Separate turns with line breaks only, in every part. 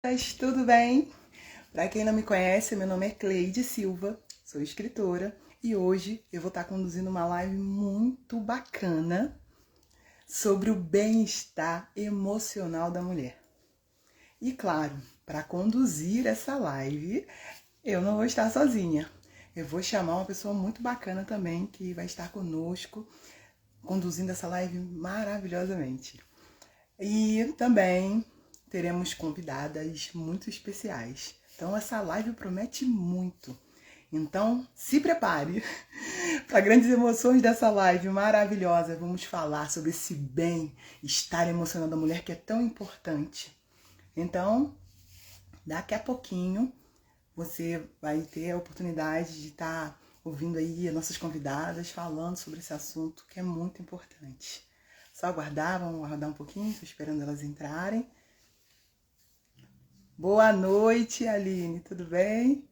Tudo bem? Para quem não me conhece, meu nome é Cleide Silva, sou escritora e hoje eu vou estar conduzindo uma live muito bacana sobre o bem-estar emocional da mulher. E claro, para conduzir essa live, eu não vou estar sozinha. Eu vou chamar uma pessoa muito bacana também que vai estar conosco, conduzindo essa live maravilhosamente. E também teremos convidadas muito especiais. Então essa live promete muito. Então se prepare para grandes emoções dessa live maravilhosa. Vamos falar sobre esse bem-estar emocional da mulher que é tão importante. Então, daqui a pouquinho você vai ter a oportunidade de estar ouvindo aí as nossas convidadas falando sobre esse assunto que é muito importante. Só aguardar, vamos aguardar um pouquinho, estou esperando elas entrarem. Boa noite, Aline, tudo bem?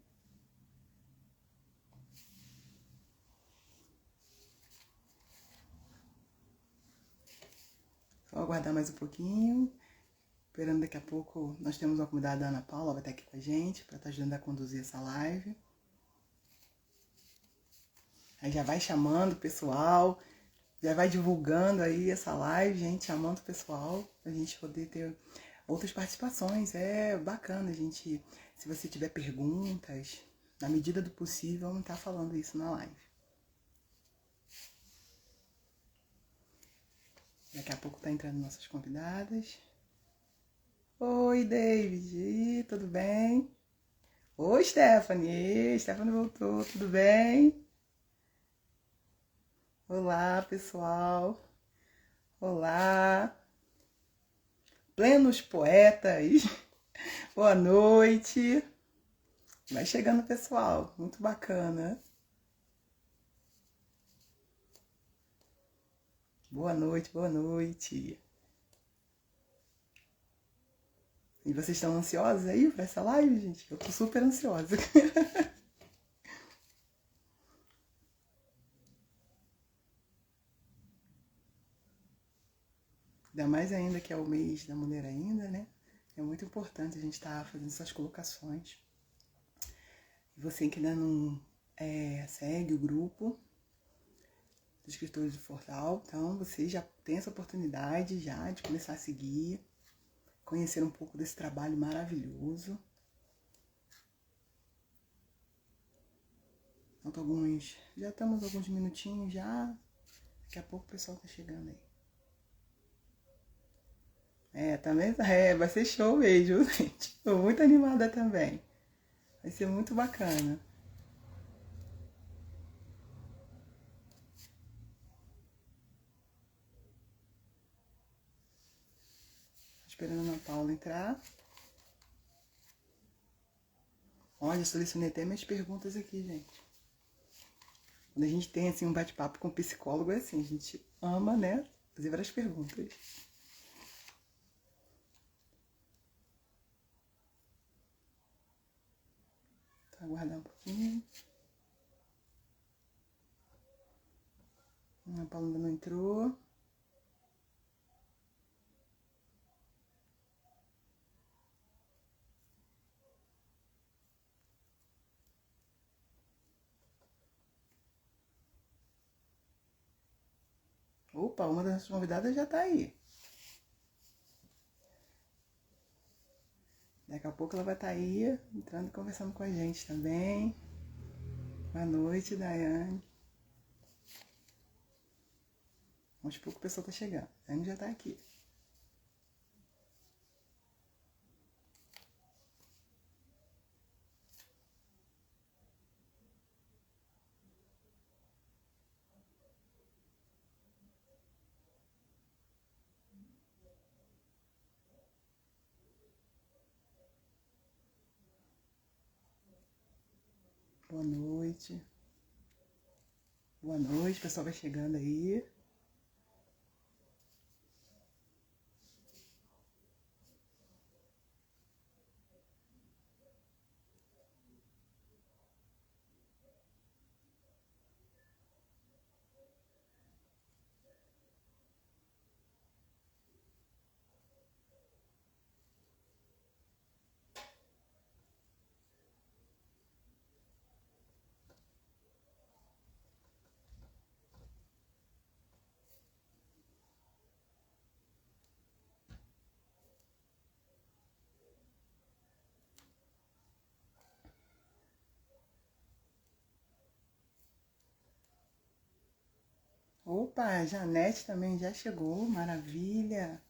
Só aguardar mais um pouquinho. Esperando daqui a pouco, nós temos uma convidada, a Ana Paula, vai estar aqui com a gente para estar ajudando a conduzir essa live. Aí já vai chamando o pessoal, já vai divulgando aí essa live, gente, chamando o pessoal, pra gente poder ter outras participações. É bacana, gente, se você tiver perguntas, na medida do possível, vamos estar falando isso na live. Daqui a pouco tá entrando nossas convidadas. Oi, David, tudo bem? Oi, Stephanie. Stephanie voltou, tudo bem? Olá, pessoal. Olá. Plenos poetas. Boa noite. Vai chegando, pessoal. Muito bacana. Boa noite, boa noite. E vocês estão ansiosos aí para essa live, gente? Eu tô super ansiosa. Ainda mais ainda que é o mês da mulher ainda, né? É muito importante a gente estar fazendo essas colocações. E você que ainda não segue o grupo dos escritores do Fortal, então você já tem essa oportunidade já de começar a seguir, conhecer um pouco desse trabalho maravilhoso. Então, já estamos alguns minutinhos já, daqui a pouco o pessoal tá chegando aí. Também vai ser show mesmo, gente. Tô muito animada também. Vai ser muito bacana. Tô esperando a Ana Paula entrar. Olha, selecionei até minhas perguntas aqui, gente. Quando a gente tem assim um bate-papo com um psicólogo, é assim, a gente ama, né? Fazer várias perguntas. Tá, aguardar um pouquinho. A Ana Paula ainda não entrou. Opa, uma das convidadas já tá aí. Daqui a pouco ela vai estar aí, entrando e conversando com a gente também. Boa noite, Daiane. Aos pouco o pessoal tá chegando. A Daiane já tá aqui. Boa noite. Boa noite, o pessoal vai chegando aí. Opa, a Janete também já chegou, maravilha.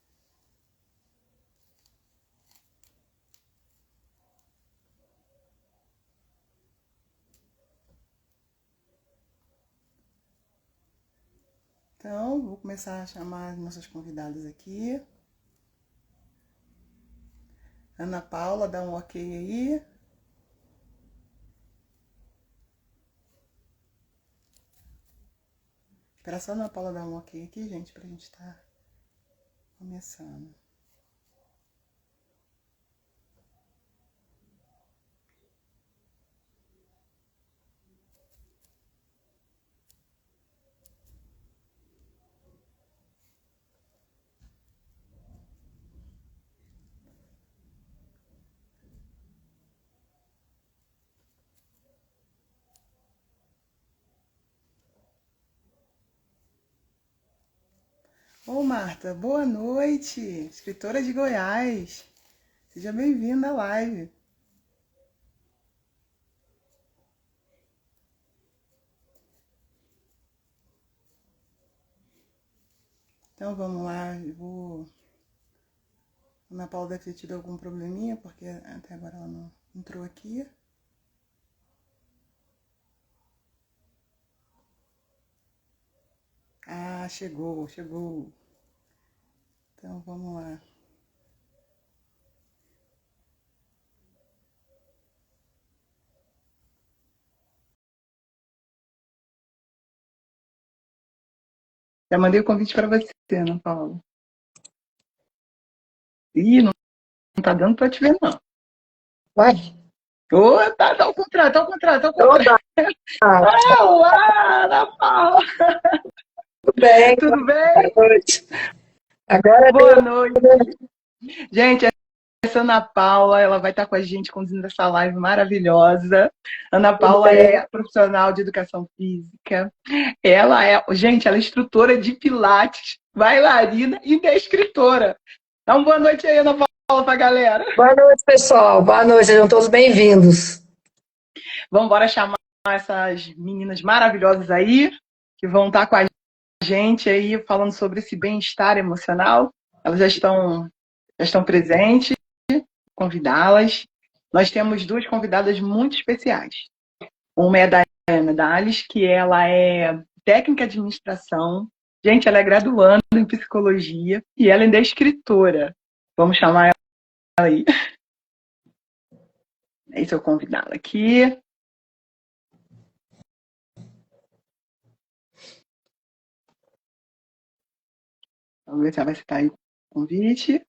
Então, vou começar a chamar as nossas convidadas aqui. Ana Paula, dá um ok aí. Espera só a Ana Paula dar um ok aqui, gente, pra gente estar começando. Ô, Marta, boa noite, escritora de Goiás. Seja bem-vinda à live. Então vamos lá, eu vou. A Ana Paula deve ter tido algum probleminha, porque até agora ela não entrou aqui. Ah, chegou, chegou. Então vamos lá. Já mandei o convite para você, Ana Paula. Ih, não tá dando para te ver, não.
Uai,
Ô, tá ao contrário, tá ao contrário, tá ao contrário. Olá, Ana Paula.
tudo bem?
Tudo
Boa
bem?
noite. Agora
Boa noite. Gente, essa Ana Paula, ela vai estar com a gente conduzindo essa live maravilhosa. Ana
tudo
Paula
bem.
é profissional de educação física. Ela é, gente, ela é instrutora de pilates, bailarina e é escritora. Dá uma boa noite aí, Ana Paula, pra galera.
Boa noite, pessoal. Boa noite, sejam todos bem-vindos.
Vamos embora chamar essas meninas maravilhosas aí, que vão estar com a gente aí falando sobre esse bem-estar emocional. Elas já estão presentes, convidá-las. Nós temos duas convidadas muito especiais. Uma é a Daiane Dales, que ela é técnica de administração. Gente, ela é graduanda em psicologia e ela ainda é escritora. Vamos chamar ela aí. Esse é o convidá-la aqui. Vamos ver se ela vai aceitar aí o convite.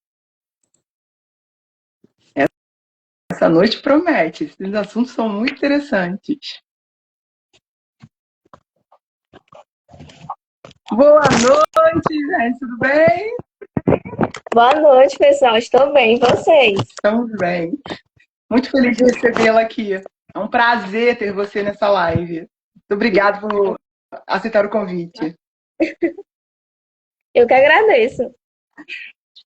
Essa noite promete. Esses assuntos são muito interessantes. Boa noite, gente. Tudo bem?
Boa noite, pessoal. Estou bem. E vocês?
Estamos bem. Muito feliz de recebê-la aqui. É um prazer ter você nessa live. Muito obrigada por aceitar o convite.
Eu que agradeço.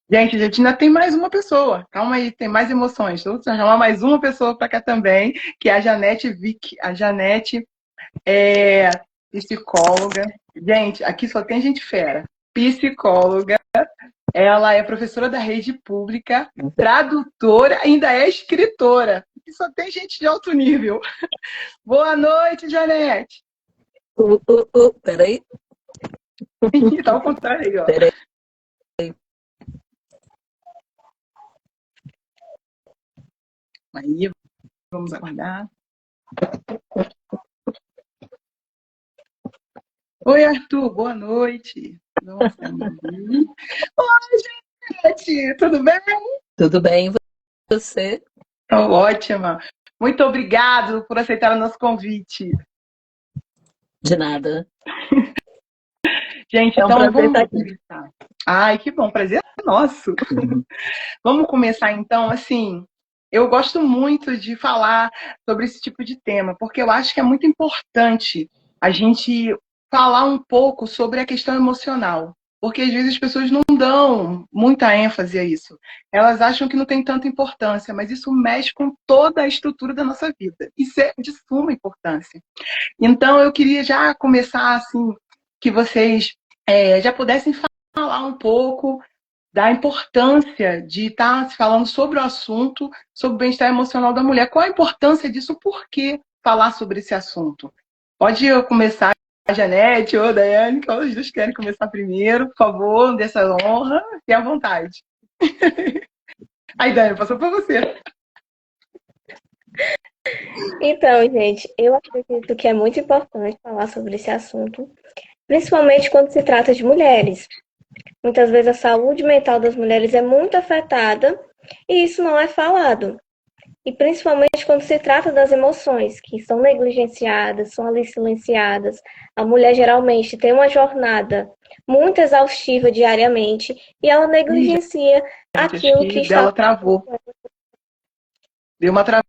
Gente, a gente ainda tem mais uma pessoa. Calma aí, tem mais emoções. Vou chamar mais uma pessoa para cá também, que é a Janete Vick. A Janete é psicóloga. Gente, aqui só tem gente fera. Psicóloga. Ela é professora da rede pública, tradutora, ainda é escritora. E só tem gente de alto nível. Boa noite, Janete.
Peraí.
Tá ao contrário aí, ó.
Peraí.
Aí, vamos aguardar. Oi, Arthur, boa noite. Nossa, oi, gente, tudo bem?
Tudo bem, e você?
Tô ótima. Muito obrigado por aceitar o nosso convite.
De nada.
Gente,
É um
então
prazer
vamos
estar aqui.
começar. Ai, que bom, prazer é nosso. Vamos começar então, assim, eu gosto muito de falar sobre esse tipo de tema, porque eu acho que é muito importante a gente falar um pouco sobre a questão emocional, porque às vezes as pessoas não dão muita ênfase a isso. Elas acham que não tem tanta importância, mas isso mexe com toda a estrutura da nossa vida. Isso é de suma importância. Então eu queria já começar assim, que vocês já pudessem falar um pouco da importância de estar se falando sobre o assunto, sobre o bem-estar emocional da mulher. Qual a importância disso? Por que falar sobre esse assunto? Pode eu começar, a Janete ou a Daiane, que os dois querem começar primeiro, por favor, dessa honra, fique à vontade. Aí, Daiane, passou para você.
Então, gente, eu acredito que é muito importante falar sobre esse assunto, principalmente quando se trata de mulheres. Muitas vezes a saúde mental das mulheres é muito afetada e isso não é falado. E principalmente quando se trata das emoções, que são negligenciadas, são ali silenciadas. A mulher geralmente tem uma jornada muito exaustiva diariamente e ela negligencia
Gente, acho
aquilo que
que
está.
dela travou. Deu uma travada.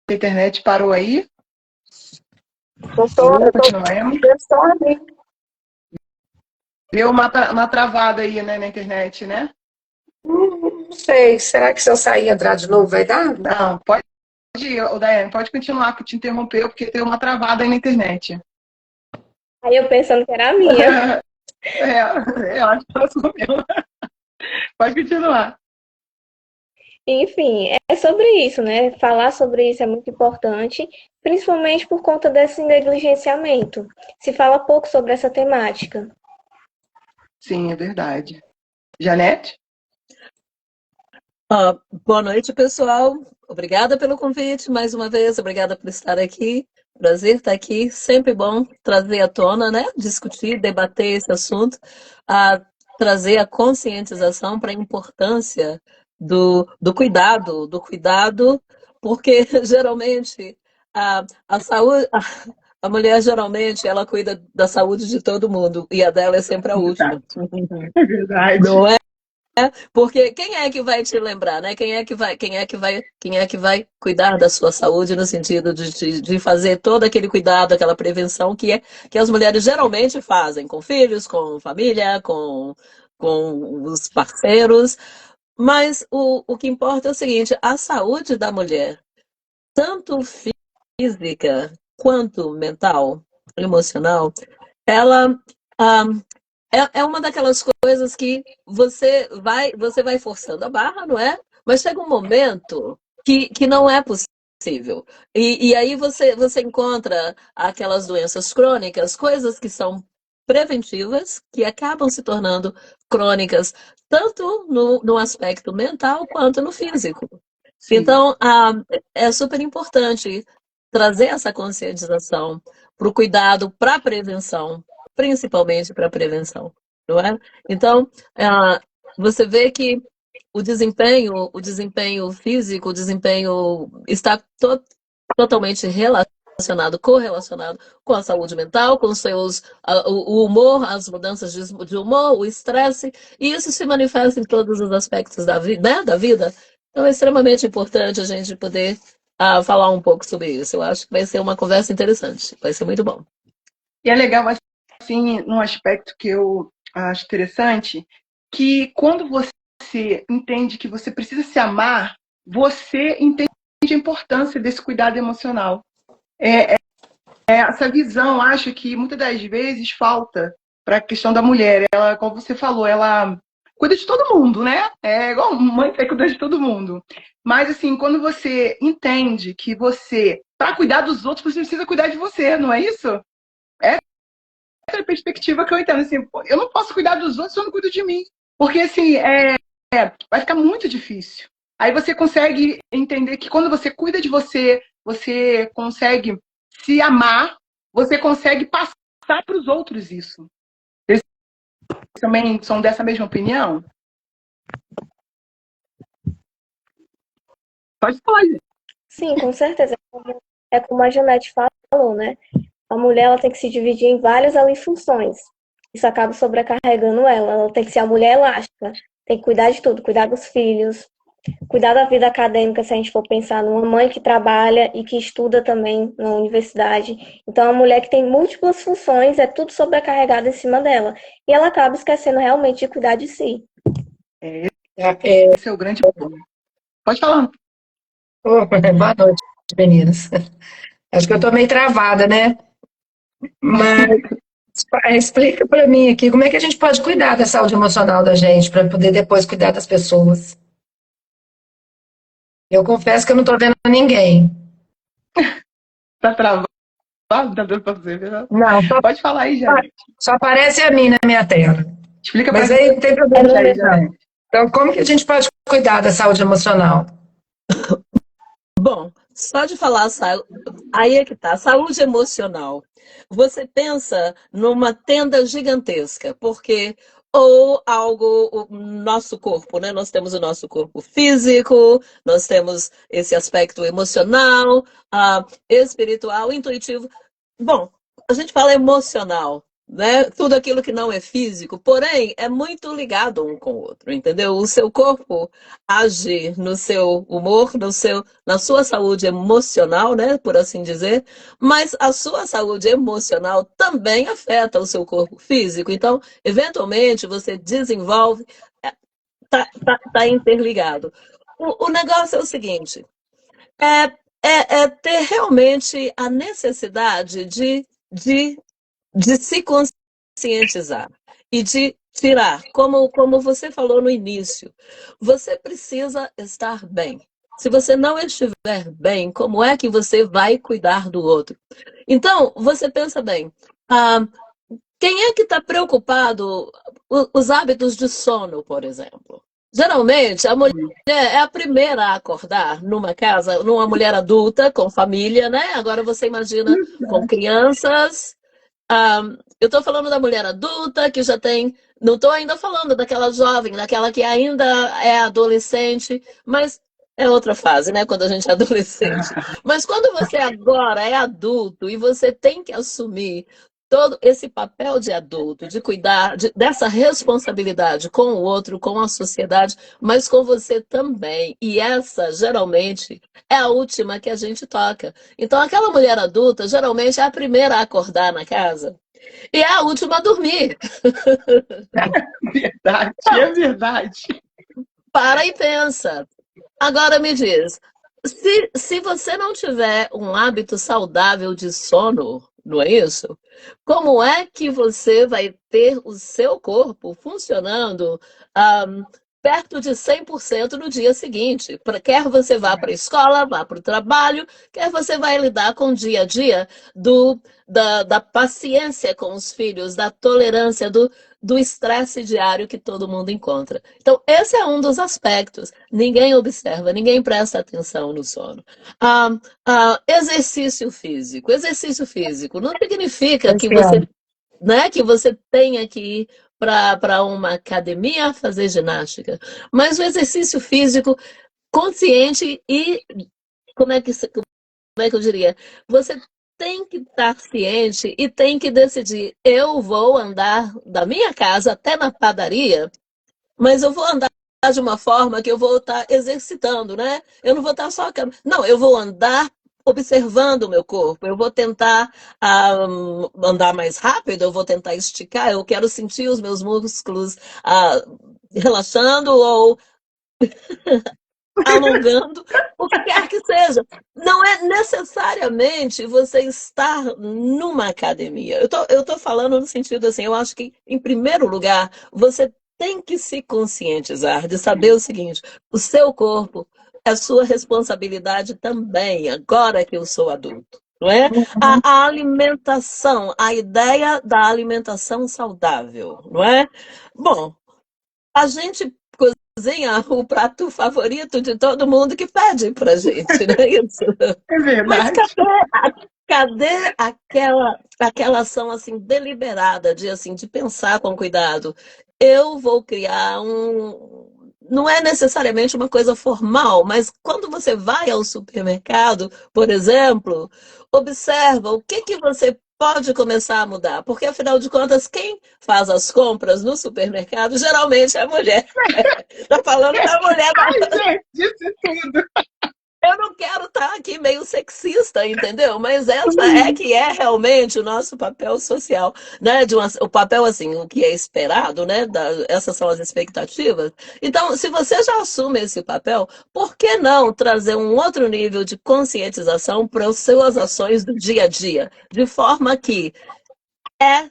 A internet parou aí. Continuamos. Deu uma travada aí, né, na internet, né?
Não sei, será que se eu sair e entrar de novo vai dar?
Não, pode ir, Daiane, pode continuar, que te interrompeu, porque deu uma travada aí na internet.
Aí eu pensando que era a minha.
Eu acho que ela sumiu. Pode continuar.
Enfim, é sobre isso, né? Falar sobre isso é muito importante, principalmente por conta desse negligenciamento. Se fala pouco sobre essa temática.
Sim, é verdade. Janete?
Boa noite, pessoal. Obrigada pelo convite mais uma vez. Obrigada por estar aqui. Prazer estar aqui. Sempre bom trazer à tona, né? Discutir, debater esse assunto, trazer a conscientização para a importância do cuidado, porque geralmente a saúde, a mulher geralmente ela cuida da saúde de todo mundo e a dela é sempre a última.
É verdade.
Não é? Porque quem é que vai te lembrar, né? Quem é que vai cuidar da sua saúde no sentido de fazer todo aquele cuidado, aquela prevenção que as mulheres geralmente fazem com filhos, com família, com os parceiros. Mas o que importa é o seguinte, a saúde da mulher, tanto física quanto mental, emocional, ela ah, é uma daquelas coisas que você vai forçando a barra, não é? Mas chega um momento que não é possível. E aí você encontra aquelas doenças crônicas, coisas que são preventivas, que acabam se tornando crônicas, tanto no aspecto mental quanto no físico.
Sim.
Então, é super importante trazer essa conscientização para o cuidado, para a prevenção, principalmente para a prevenção, não é? Então, você vê que o desempenho físico, o desempenho está totalmente correlacionado com a saúde mental, com o humor, as mudanças de humor, o estresse, e isso se manifesta em todos os aspectos da vida, né, da vida. Então é extremamente importante a gente poder falar um pouco sobre isso. Eu acho que vai ser uma conversa interessante, vai ser muito bom.
E é legal, assim, num aspecto que eu acho interessante, que quando você entende que você precisa se amar, você entende a importância desse cuidado emocional. Essa visão, acho que muitas das vezes falta para a questão da mulher. Ela, como você falou, ela cuida de todo mundo, né? É igual mãe que cuida de todo mundo. Mas, assim, quando você entende que você, para cuidar dos outros, você precisa cuidar de você, não é isso? Essa é a perspectiva que eu entendo. Assim, eu não posso cuidar dos outros se eu não cuido de mim. Porque, assim, vai ficar muito difícil. Aí você consegue entender que quando você cuida de você, você consegue se amar, você consegue passar para os outros isso. Vocês também são dessa mesma opinião? Pode falar, gente.
Sim, com certeza. É como a Janete falou, né? A mulher ela tem que se dividir em várias ali funções. Isso acaba sobrecarregando ela. Ela tem que ser a mulher elástica, tem que cuidar de tudo, cuidar dos filhos, cuidar da vida acadêmica, se a gente for pensar numa mãe que trabalha e que estuda também na universidade. Então, a mulher que tem múltiplas funções, é tudo sobrecarregado em cima dela. E ela acaba esquecendo realmente de cuidar de si.
Esse é o grande ponto. Pode falar.
Opa, boa noite, meninas. Acho que eu tô meio travada, né? Mas explica para mim aqui como é que a gente pode cuidar da saúde emocional da gente para poder depois cuidar das pessoas. Eu confesso que eu não tô vendo ninguém.
Tá travado? Tá dando pra você ver?
Não,
Pode falar aí, gente.
só aparece a mim na minha tela.
Explica pra
Mas aí não tem
É
problema
no
gente aí,
meu.
gente.
Então, como que a gente pode cuidar da saúde emocional?
Bom, só de falar, aí é que tá, saúde emocional. Você pensa numa tenda gigantesca, porque ou algo, o nosso corpo, né? Nós temos o nosso corpo físico, nós temos esse aspecto emocional, espiritual, intuitivo. Bom, a gente fala emocional, né? Tudo aquilo que não é físico, porém é muito ligado um com o outro, entendeu? O seu corpo age no seu humor, na sua saúde emocional, né, por assim dizer, mas a sua saúde emocional também afeta o seu corpo físico. Então, eventualmente, você desenvolve, tá interligado. O negócio é o seguinte, é, é ter realmente a necessidade de se conscientizar e de tirar, como você falou no início, você precisa estar bem. Se você não estiver bem, como é que você vai cuidar do outro? Então, você pensa bem, ah, quem é que está preocupado? Os hábitos de sono, por exemplo. Geralmente, a mulher é a primeira a acordar numa casa, numa mulher adulta, com família, né? Agora você imagina com crianças, eu estou falando da mulher adulta que já tem. Não estou ainda falando daquela jovem, daquela que ainda é adolescente, mas é outra fase, né? Quando a gente é adolescente. Mas quando você agora é adulto e você tem que assumir todo esse papel de adulto, de cuidar dessa responsabilidade com o outro, com a sociedade, mas com você também. E essa, geralmente, é a última que a gente toca. Então, aquela mulher adulta, geralmente, é a primeira a acordar na casa e é a última a dormir.
Verdade, é verdade.
Para e pensa. Agora me diz, se você não tiver um hábito saudável de sono, não é isso? Como é que você vai ter o seu corpo funcionando perto de 100% no dia seguinte? Quer você vá para a escola, vá para o trabalho, quer você vai lidar com o dia a dia da paciência com os filhos, da tolerância, do estresse diário que todo mundo encontra. Então, esse é um dos aspectos. Ninguém observa, ninguém presta atenção no sono. Exercício físico. Exercício físico não significa que você, né, que você tenha que ir para uma academia fazer ginástica, mas o exercício físico consciente e, como é que eu diria? Você tem que estar ciente e tem que decidir. Eu vou andar da minha casa até na padaria, mas eu vou andar de uma forma que eu vou estar exercitando, né? Eu não vou estar só. Não, eu vou andar observando o meu corpo. Eu vou tentar andar mais rápido, eu vou tentar esticar, eu quero sentir os meus músculos relaxando ou alongando, o que quer que seja. Não é necessariamente você estar numa academia. Eu tô falando no sentido assim, eu acho que, em primeiro lugar, você tem que se conscientizar de saber o seguinte: o seu corpo é sua responsabilidade também, agora que eu sou adulto. Não é? A alimentação, a ideia da alimentação saudável, não é? Bom, a gente cozinha o prato favorito de todo mundo que pede pra gente, não é isso?
É
Mas
verdade.
cadê aquela ação assim deliberada de pensar com cuidado? Eu vou criar não é necessariamente uma coisa formal, mas quando você vai ao supermercado, por exemplo, observa o que você pode começar a mudar, porque afinal de contas, quem faz as compras no supermercado geralmente é a mulher. Tá falando da mulher.
Ai, gente, disse tudo.
Eu não quero estar aqui meio sexista, entendeu? Mas essa é que é realmente o nosso papel social, né? O papel, assim, o que é esperado, né? Essas são as expectativas. Então, se você já assume esse papel, por que não trazer um outro nível de conscientização para as suas ações do dia a dia? De forma que é,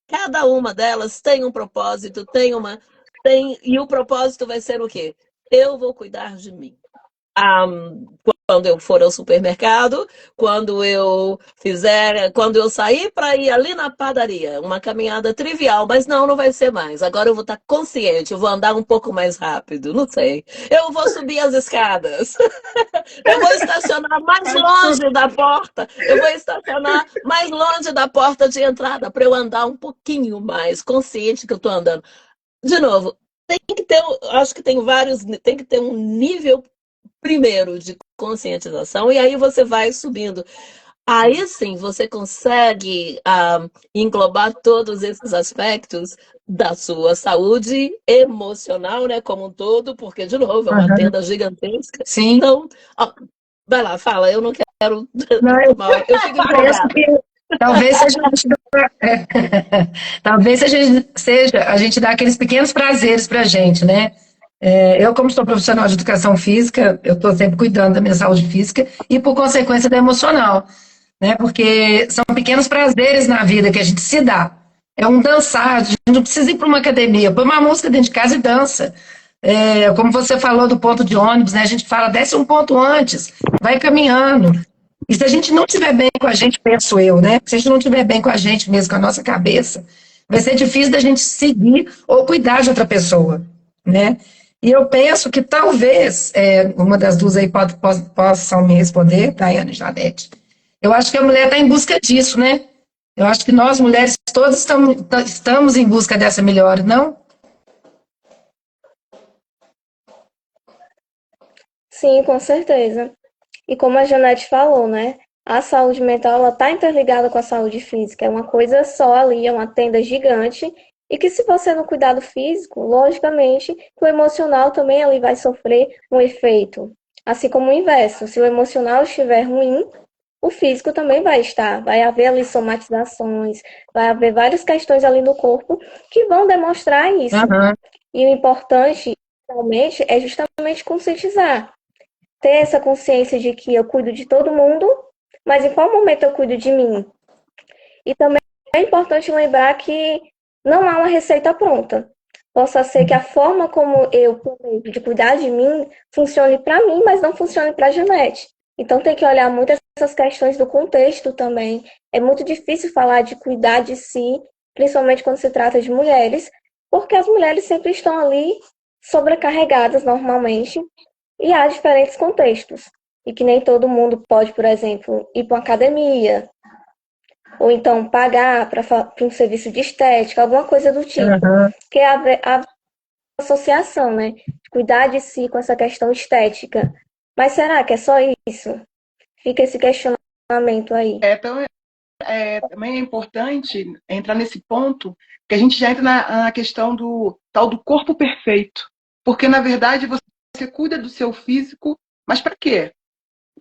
cada uma delas tem um propósito, e o propósito vai ser o quê? Eu vou cuidar de mim. Quando eu for ao supermercado, quando eu sair para ir ali na padaria, uma caminhada trivial, mas não vai ser mais. Agora eu vou estar consciente, eu vou andar um pouco mais rápido, não sei. Eu vou subir as escadas. Eu vou estacionar mais longe da porta. Eu vou estacionar mais longe da porta de entrada para eu andar um pouquinho mais consciente que eu estou andando. De novo, acho que tem que ter um nível primeiro de conscientização e aí você vai subindo. Aí sim você consegue englobar todos esses aspectos da sua saúde emocional, né, como um todo, porque, de novo, é uma tenda gigantesca.
Sim.
Então, vai lá, fala, eu não quero
Não,
eu fico
parece
empolgada.
que talvez seja, talvez seja a gente dar aqueles pequenos prazeres para a gente, né? Eu, como sou profissional de educação física, eu estou sempre cuidando da minha saúde física e, por consequência, da emocional, né? Porque são pequenos prazeres na vida que a gente se dá. É um dançar, a gente não precisa ir para uma academia, põe uma música dentro de casa e dança. Como você falou do ponto de ônibus, né? A gente fala, desce um ponto antes, vai caminhando. E se a gente não estiver bem com a gente, penso eu, né? Se a gente não estiver bem com a gente mesmo, com a nossa cabeça, vai ser difícil da gente seguir ou cuidar de outra pessoa, né? E eu penso que talvez, uma das duas aí possam me responder, Daiane e Janete. Eu acho que a mulher está em busca disso, né? Eu acho que nós, mulheres, todas estamos em busca dessa melhora, não?
Sim, com certeza. E como a Janete falou, né? A saúde mental ela está interligada com a saúde física. É uma coisa só ali, é uma tenda gigante. E que se você não cuidar do físico, logicamente, o emocional também ali vai sofrer um efeito. Assim como o inverso. Se o emocional estiver ruim, o físico também vai estar. Vai haver ali somatizações, vai haver várias questões ali no corpo que vão demonstrar isso.
Uhum.
E o importante, realmente, é justamente conscientizar ter essa consciência de que eu cuido de todo mundo, mas em qual momento eu cuido de mim? E também é importante lembrar que não há uma receita pronta. Possa ser que a forma como eu planejo de cuidar de mim funcione para mim, mas não funcione para a Janete. Então tem que olhar muito essas questões do contexto também. É muito difícil falar de cuidar de si, principalmente quando se trata de mulheres, porque as mulheres sempre estão ali sobrecarregadas normalmente e há diferentes contextos. E que nem todo mundo pode, por exemplo, ir para uma academia, ou então pagar para um serviço de estética, alguma coisa do tipo.
Uhum.
Que é a associação, né? Cuidar de si com essa questão estética. Mas será que é só isso? Fica esse questionamento aí.
Então, também é importante entrar nesse ponto, que a gente já entra na questão do tal do corpo perfeito. Porque, na verdade, você cuida do seu físico, mas para quê?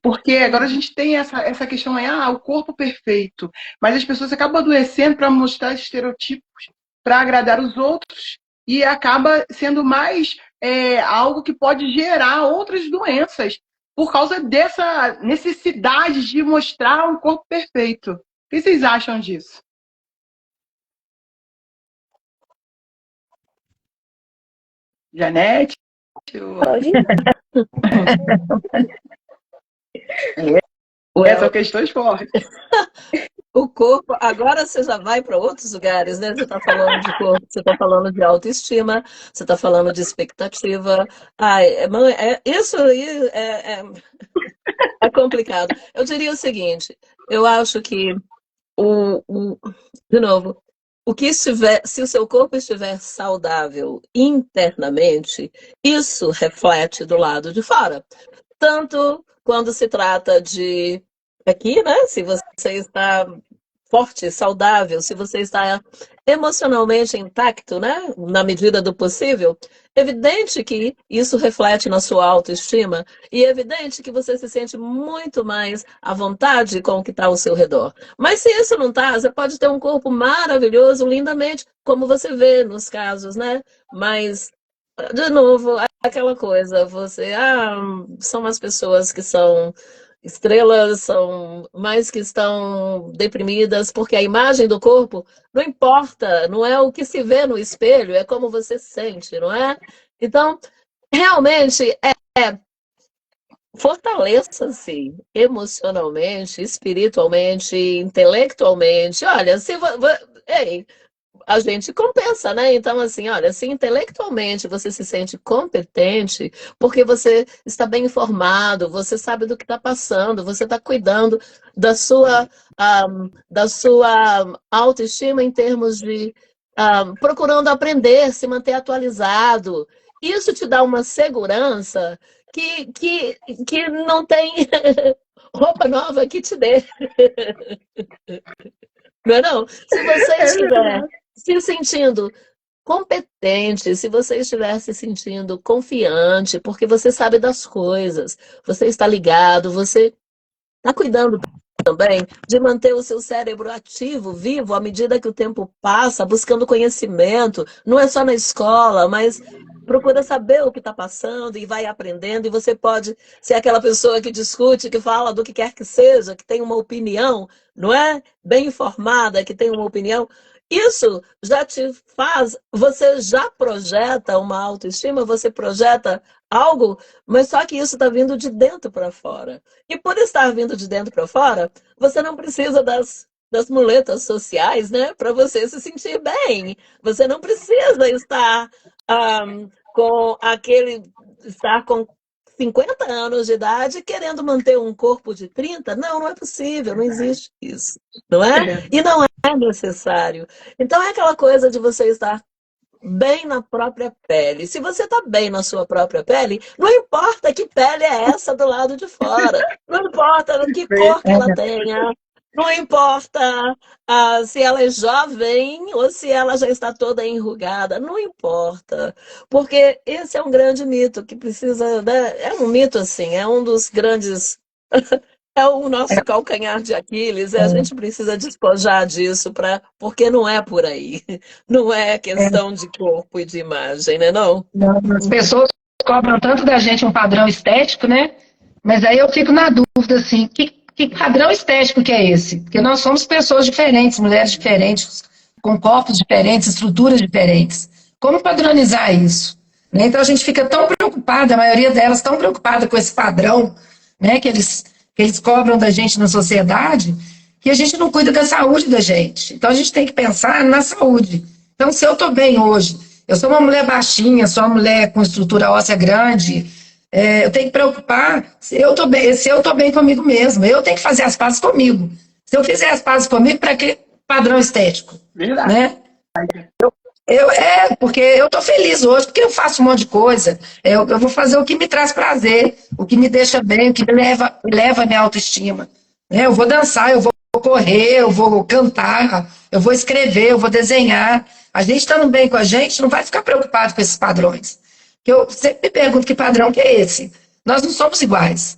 Porque agora a gente tem essa questão aí, o corpo perfeito. Mas as pessoas acabam adoecendo para mostrar estereotipos, para agradar os outros, e acaba sendo mais algo que pode gerar outras doenças, por causa dessa necessidade de mostrar um corpo perfeito. O que vocês acham disso? Janete?
Pode?
São questões fortes.
O corpo, agora você já vai para outros lugares, né? Você está falando de corpo, você está falando de autoestima, você está falando de expectativa. Isso aí é complicado. Eu diria o seguinte, eu acho que, de novo, se o seu corpo estiver saudável internamente, isso reflete do lado de fora. Tanto quando se trata de aqui, né? Se você está forte, saudável, se você está emocionalmente intacto, né, na medida do possível, evidente que isso reflete na sua autoestima e é evidente que você se sente muito mais à vontade com o que está ao seu redor. Mas se isso não está, você pode ter um corpo maravilhoso, lindamente, como você vê nos casos, né? Mas, de novo, aquela coisa, são as pessoas que são estrelas, são mais que estão deprimidas, porque a imagem do corpo não importa, não é o que se vê no espelho, é como você se sente, não é? Então, realmente, fortaleça-se emocionalmente, espiritualmente, intelectualmente. Olha, ei, a gente compensa, né? Então, assim, olha, se intelectualmente você se sente competente, porque você está bem informado, você sabe do que está passando, você está cuidando da sua autoestima em termos de procurando aprender, se manter atualizado. Isso te dá uma segurança que não tem roupa nova que te dê. Não é não? Se você estiver se sentindo competente, se você estiver se sentindo confiante, porque você sabe das coisas, você está ligado, você está cuidando também de manter o seu cérebro ativo, vivo, à medida que o tempo passa, buscando conhecimento, não é só na escola, mas procura saber o que está passando e vai aprendendo, e você pode ser aquela pessoa que discute, que fala do que quer que seja, que tem uma opinião, não é? Bem informada, que tem uma opinião. Isso já te faz, você já projeta uma autoestima, você projeta algo, mas só que isso está vindo de dentro para fora. E por estar vindo de dentro para fora, você não precisa das muletas sociais, né, para você se sentir bem. Você não precisa com estar com 50 anos de idade querendo manter um corpo de 30. Não, não é possível, não existe isso, não é? E não é necessário. Então é aquela coisa de você estar bem na própria pele. Se você está bem na sua própria pele, não importa que pele é essa do lado de fora, não importa que cor que ela tenha, não importa se ela é jovem ou se ela já está toda enrugada, não importa, porque esse é um grande mito que precisa, né? É um mito assim, é um dos grandes é o nosso calcanhar de Aquiles, a gente precisa despojar disso, porque não é por aí. Não é questão de corpo e de imagem, né, não?
As pessoas cobram tanto da gente um padrão estético, né? Mas aí eu fico na dúvida, assim, que padrão estético que é esse? Porque nós somos pessoas diferentes, mulheres diferentes, com corpos diferentes, estruturas diferentes. Como padronizar isso? Né? Então a gente fica tão preocupada, a maioria delas tão preocupada com esse padrão, né, que eles cobram da gente na sociedade, que a gente não cuida da saúde da gente. Então a gente tem que pensar na saúde. Então, se eu estou bem hoje, eu sou uma mulher baixinha, sou uma mulher com estrutura óssea grande, eu tenho que preocupar se eu estou bem comigo mesma. Eu tenho que fazer as pazes comigo. Se eu fizer as pazes comigo, para que padrão estético?
Verdade.
Né? Porque eu estou feliz hoje, porque eu faço um monte de coisa. Eu vou fazer o que me traz prazer, o que me deixa bem, o que leva a minha autoestima. Né? Eu vou dançar, eu vou correr, eu vou cantar, eu vou escrever, eu vou desenhar. A gente estando bem com a gente, não vai ficar preocupado com esses padrões. Eu sempre me pergunto que padrão que é esse. Nós não somos iguais.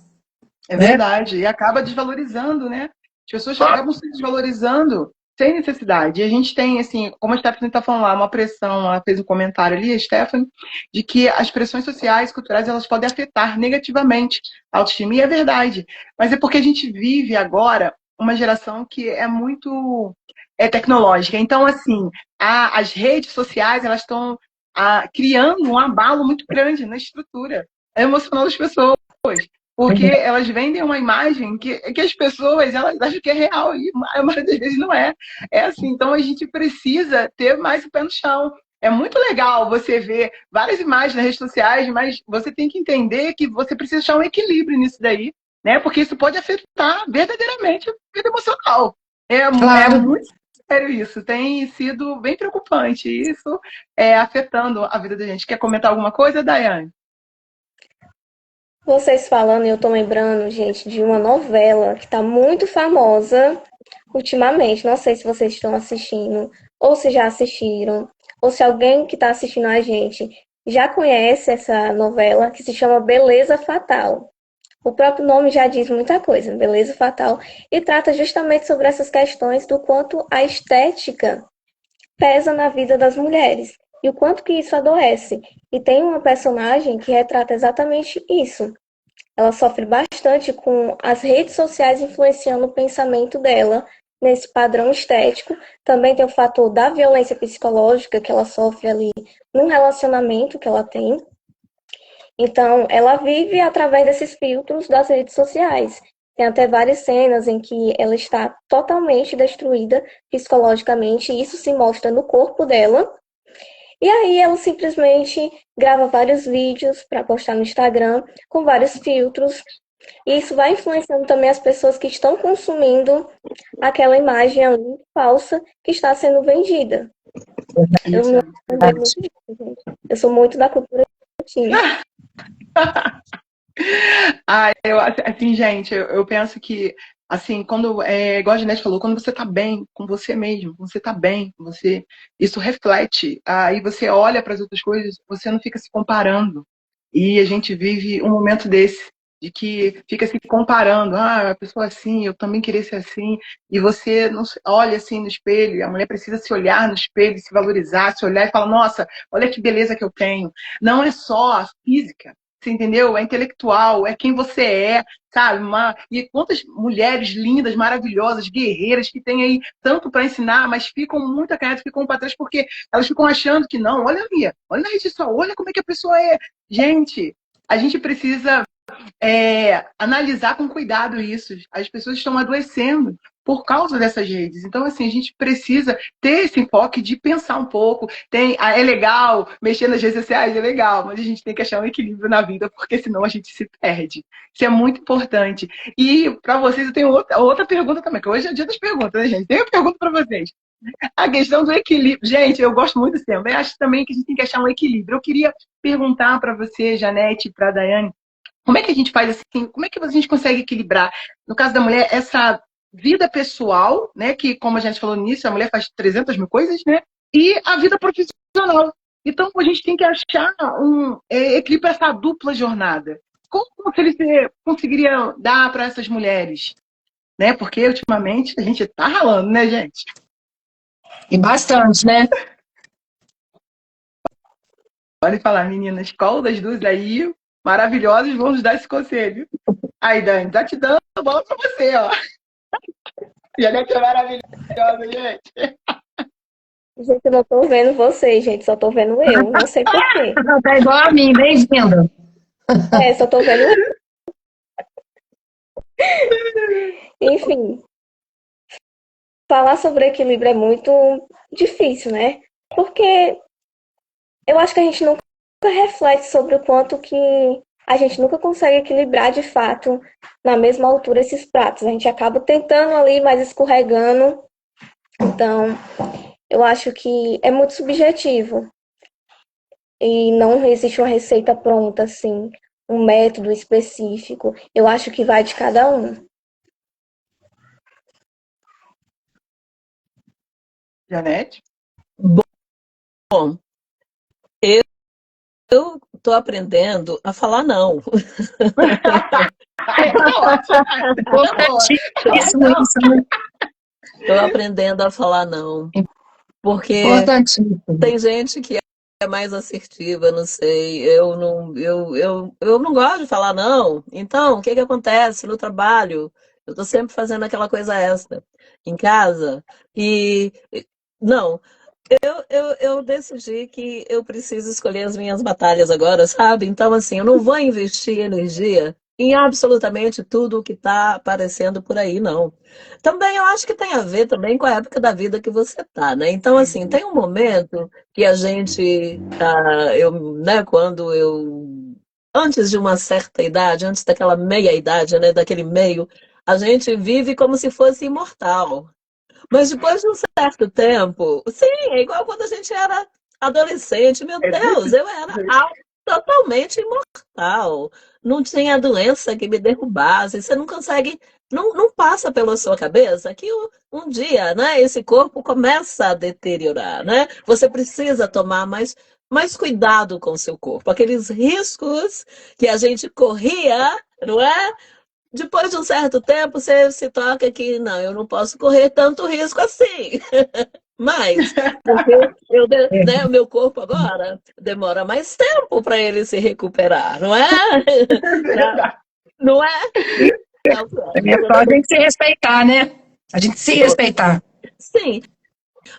É verdade. E acaba desvalorizando, né? As pessoas acabam se desvalorizando sem necessidade. E a gente tem, assim, como a Stephanie está falando lá, uma pressão, ela fez um comentário ali, a Stephanie, de que as pressões sociais, culturais, elas podem afetar negativamente a autoestima. E é verdade. Mas é porque a gente vive agora uma geração que é muito tecnológica. Então, assim, as redes sociais, elas estão criando um abalo muito grande na estrutura emocional das pessoas. Porque elas vendem uma imagem que as pessoas elas acham que é real e a maioria das vezes não é. É assim, então a gente precisa ter mais o pé no chão. É muito legal você ver várias imagens nas redes sociais, mas você tem que entender que você precisa achar um equilíbrio nisso daí, né? Porque isso pode afetar verdadeiramente a vida emocional.
Claro.
É muito sério isso. Tem sido bem preocupante isso afetando a vida da gente. Quer comentar alguma coisa, Daiane?
Vocês falando, eu tô lembrando, gente, de uma novela que tá muito famosa, ultimamente. Não sei se vocês estão assistindo, ou se já assistiram, ou se alguém que está assistindo a gente já conhece essa novela, que se chama Beleza Fatal. O próprio nome já diz muita coisa, Beleza Fatal, e trata justamente sobre essas questões do quanto a estética pesa na vida das mulheres e o quanto que isso adoece. E tem uma personagem que retrata exatamente isso. Ela sofre bastante com as redes sociais influenciando o pensamento dela nesse padrão estético. Também tem o fator da violência psicológica que ela sofre ali num relacionamento que ela tem. Então, ela vive através desses filtros das redes sociais. Tem até várias cenas em que ela está totalmente destruída psicologicamente, e isso se mostra no corpo dela. E aí ela simplesmente grava vários vídeos para postar no Instagram com vários filtros. E isso vai influenciando também as pessoas que estão consumindo aquela imagem ali falsa que está sendo vendida. Eu
Isso.
me lembrei muito disso, gente. Eu sou muito da cultura teen.
Ah, eu assim, gente, eu penso que assim, quando igual a Janete falou, quando você tá bem com você mesmo, quando você tá bem com você, isso reflete. Aí você olha para as outras coisas, você não fica se comparando. E a gente vive um momento desse, de que fica se comparando, a pessoa assim, eu também queria ser assim, e você não olha assim no espelho, e a mulher precisa se olhar no espelho, se valorizar, se olhar e falar, nossa, olha que beleza que eu tenho. Não é só a física. Você entendeu? É intelectual, é quem você é, sabe? E quantas mulheres lindas, maravilhosas, guerreiras que têm aí tanto para ensinar, mas ficam muito acanhadas, ficam para trás porque elas ficam achando que não. Olha, Mia, olha na rede social, olha como é que a pessoa é. Gente, a gente precisa analisar com cuidado isso. As pessoas estão adoecendo por causa dessas redes. Então, assim, a gente precisa ter esse enfoque de pensar um pouco. É legal mexer nas redes sociais, é legal, mas a gente tem que achar um equilíbrio na vida, porque senão a gente se perde. Isso é muito importante. E para vocês, eu tenho outra pergunta também, que hoje é o dia das perguntas, né, gente? Tenho uma pergunta para vocês. A questão do equilíbrio. Gente, eu gosto muito desse tema. Eu acho também que a gente tem que achar um equilíbrio. Eu queria perguntar para você, Janete, para a Daiane, como é que a gente faz assim? Como é que a gente consegue equilibrar, no caso da mulher, essa vida pessoal, né? Que, como a gente falou no início, a mulher faz 300 mil coisas, né? E a vida profissional. Então, a gente tem que achar um equilíbrio para essa dupla jornada. Como que você conseguiria dar para essas mulheres? Né? Porque, ultimamente, a gente está ralando, né, gente?
E bastante, né?
Pode falar, meninas, qual das duas aí maravilhosas vão nos dar esse conselho? Aí, Dani, tá te dando a bola para você, ó. Janete é maravilhosa, gente.
Gente, eu não tô vendo vocês, gente, só tô vendo eu. Não sei por quê.
Tá igual a mim, bem-vinda.
Só tô vendo eu. Enfim, falar sobre equilíbrio é muito difícil, né? Porque eu acho que a gente nunca reflete sobre o quanto que a gente nunca consegue equilibrar de fato na mesma altura esses pratos. A gente acaba tentando ali, mas escorregando. Então, eu acho que é muito subjetivo. E não existe uma receita pronta, assim, um método específico. Eu acho que vai de cada um.
Janete?
Bom, eu tô aprendendo a falar não. Tô aprendendo a falar não. Porque tem gente que é mais assertiva, não sei. Eu não gosto de falar não. Então, o que acontece no trabalho? Eu tô sempre fazendo aquela coisa extra em casa. E não, eu decidi que eu preciso escolher as minhas batalhas agora, sabe? Então, assim, eu não vou investir energia em absolutamente tudo o que está aparecendo por aí, não. Também eu acho que tem a ver também com a época da vida que você tá, né? Então, assim, tem um momento que a gente, quando eu, antes de uma certa idade, antes daquela meia idade, né, daquele meio, a gente vive como se fosse imortal. Mas depois de um certo tempo, sim, é igual quando a gente era adolescente. Meu Deus, eu era totalmente imortal. Não tinha doença que me derrubasse. Você não consegue não passa pela sua cabeça que um dia, né, esse corpo começa a deteriorar, né? Você precisa tomar mais cuidado com o seu corpo. Aqueles riscos que a gente corria, não é? Depois de um certo tempo, você se toca que não, eu não posso correr tanto risco assim. Mas, porque né, o meu corpo agora demora mais tempo para ele se recuperar, não é?
É verdade.
Não é? Então,
É só a gente se respeitar, né? A gente se respeitar.
sim,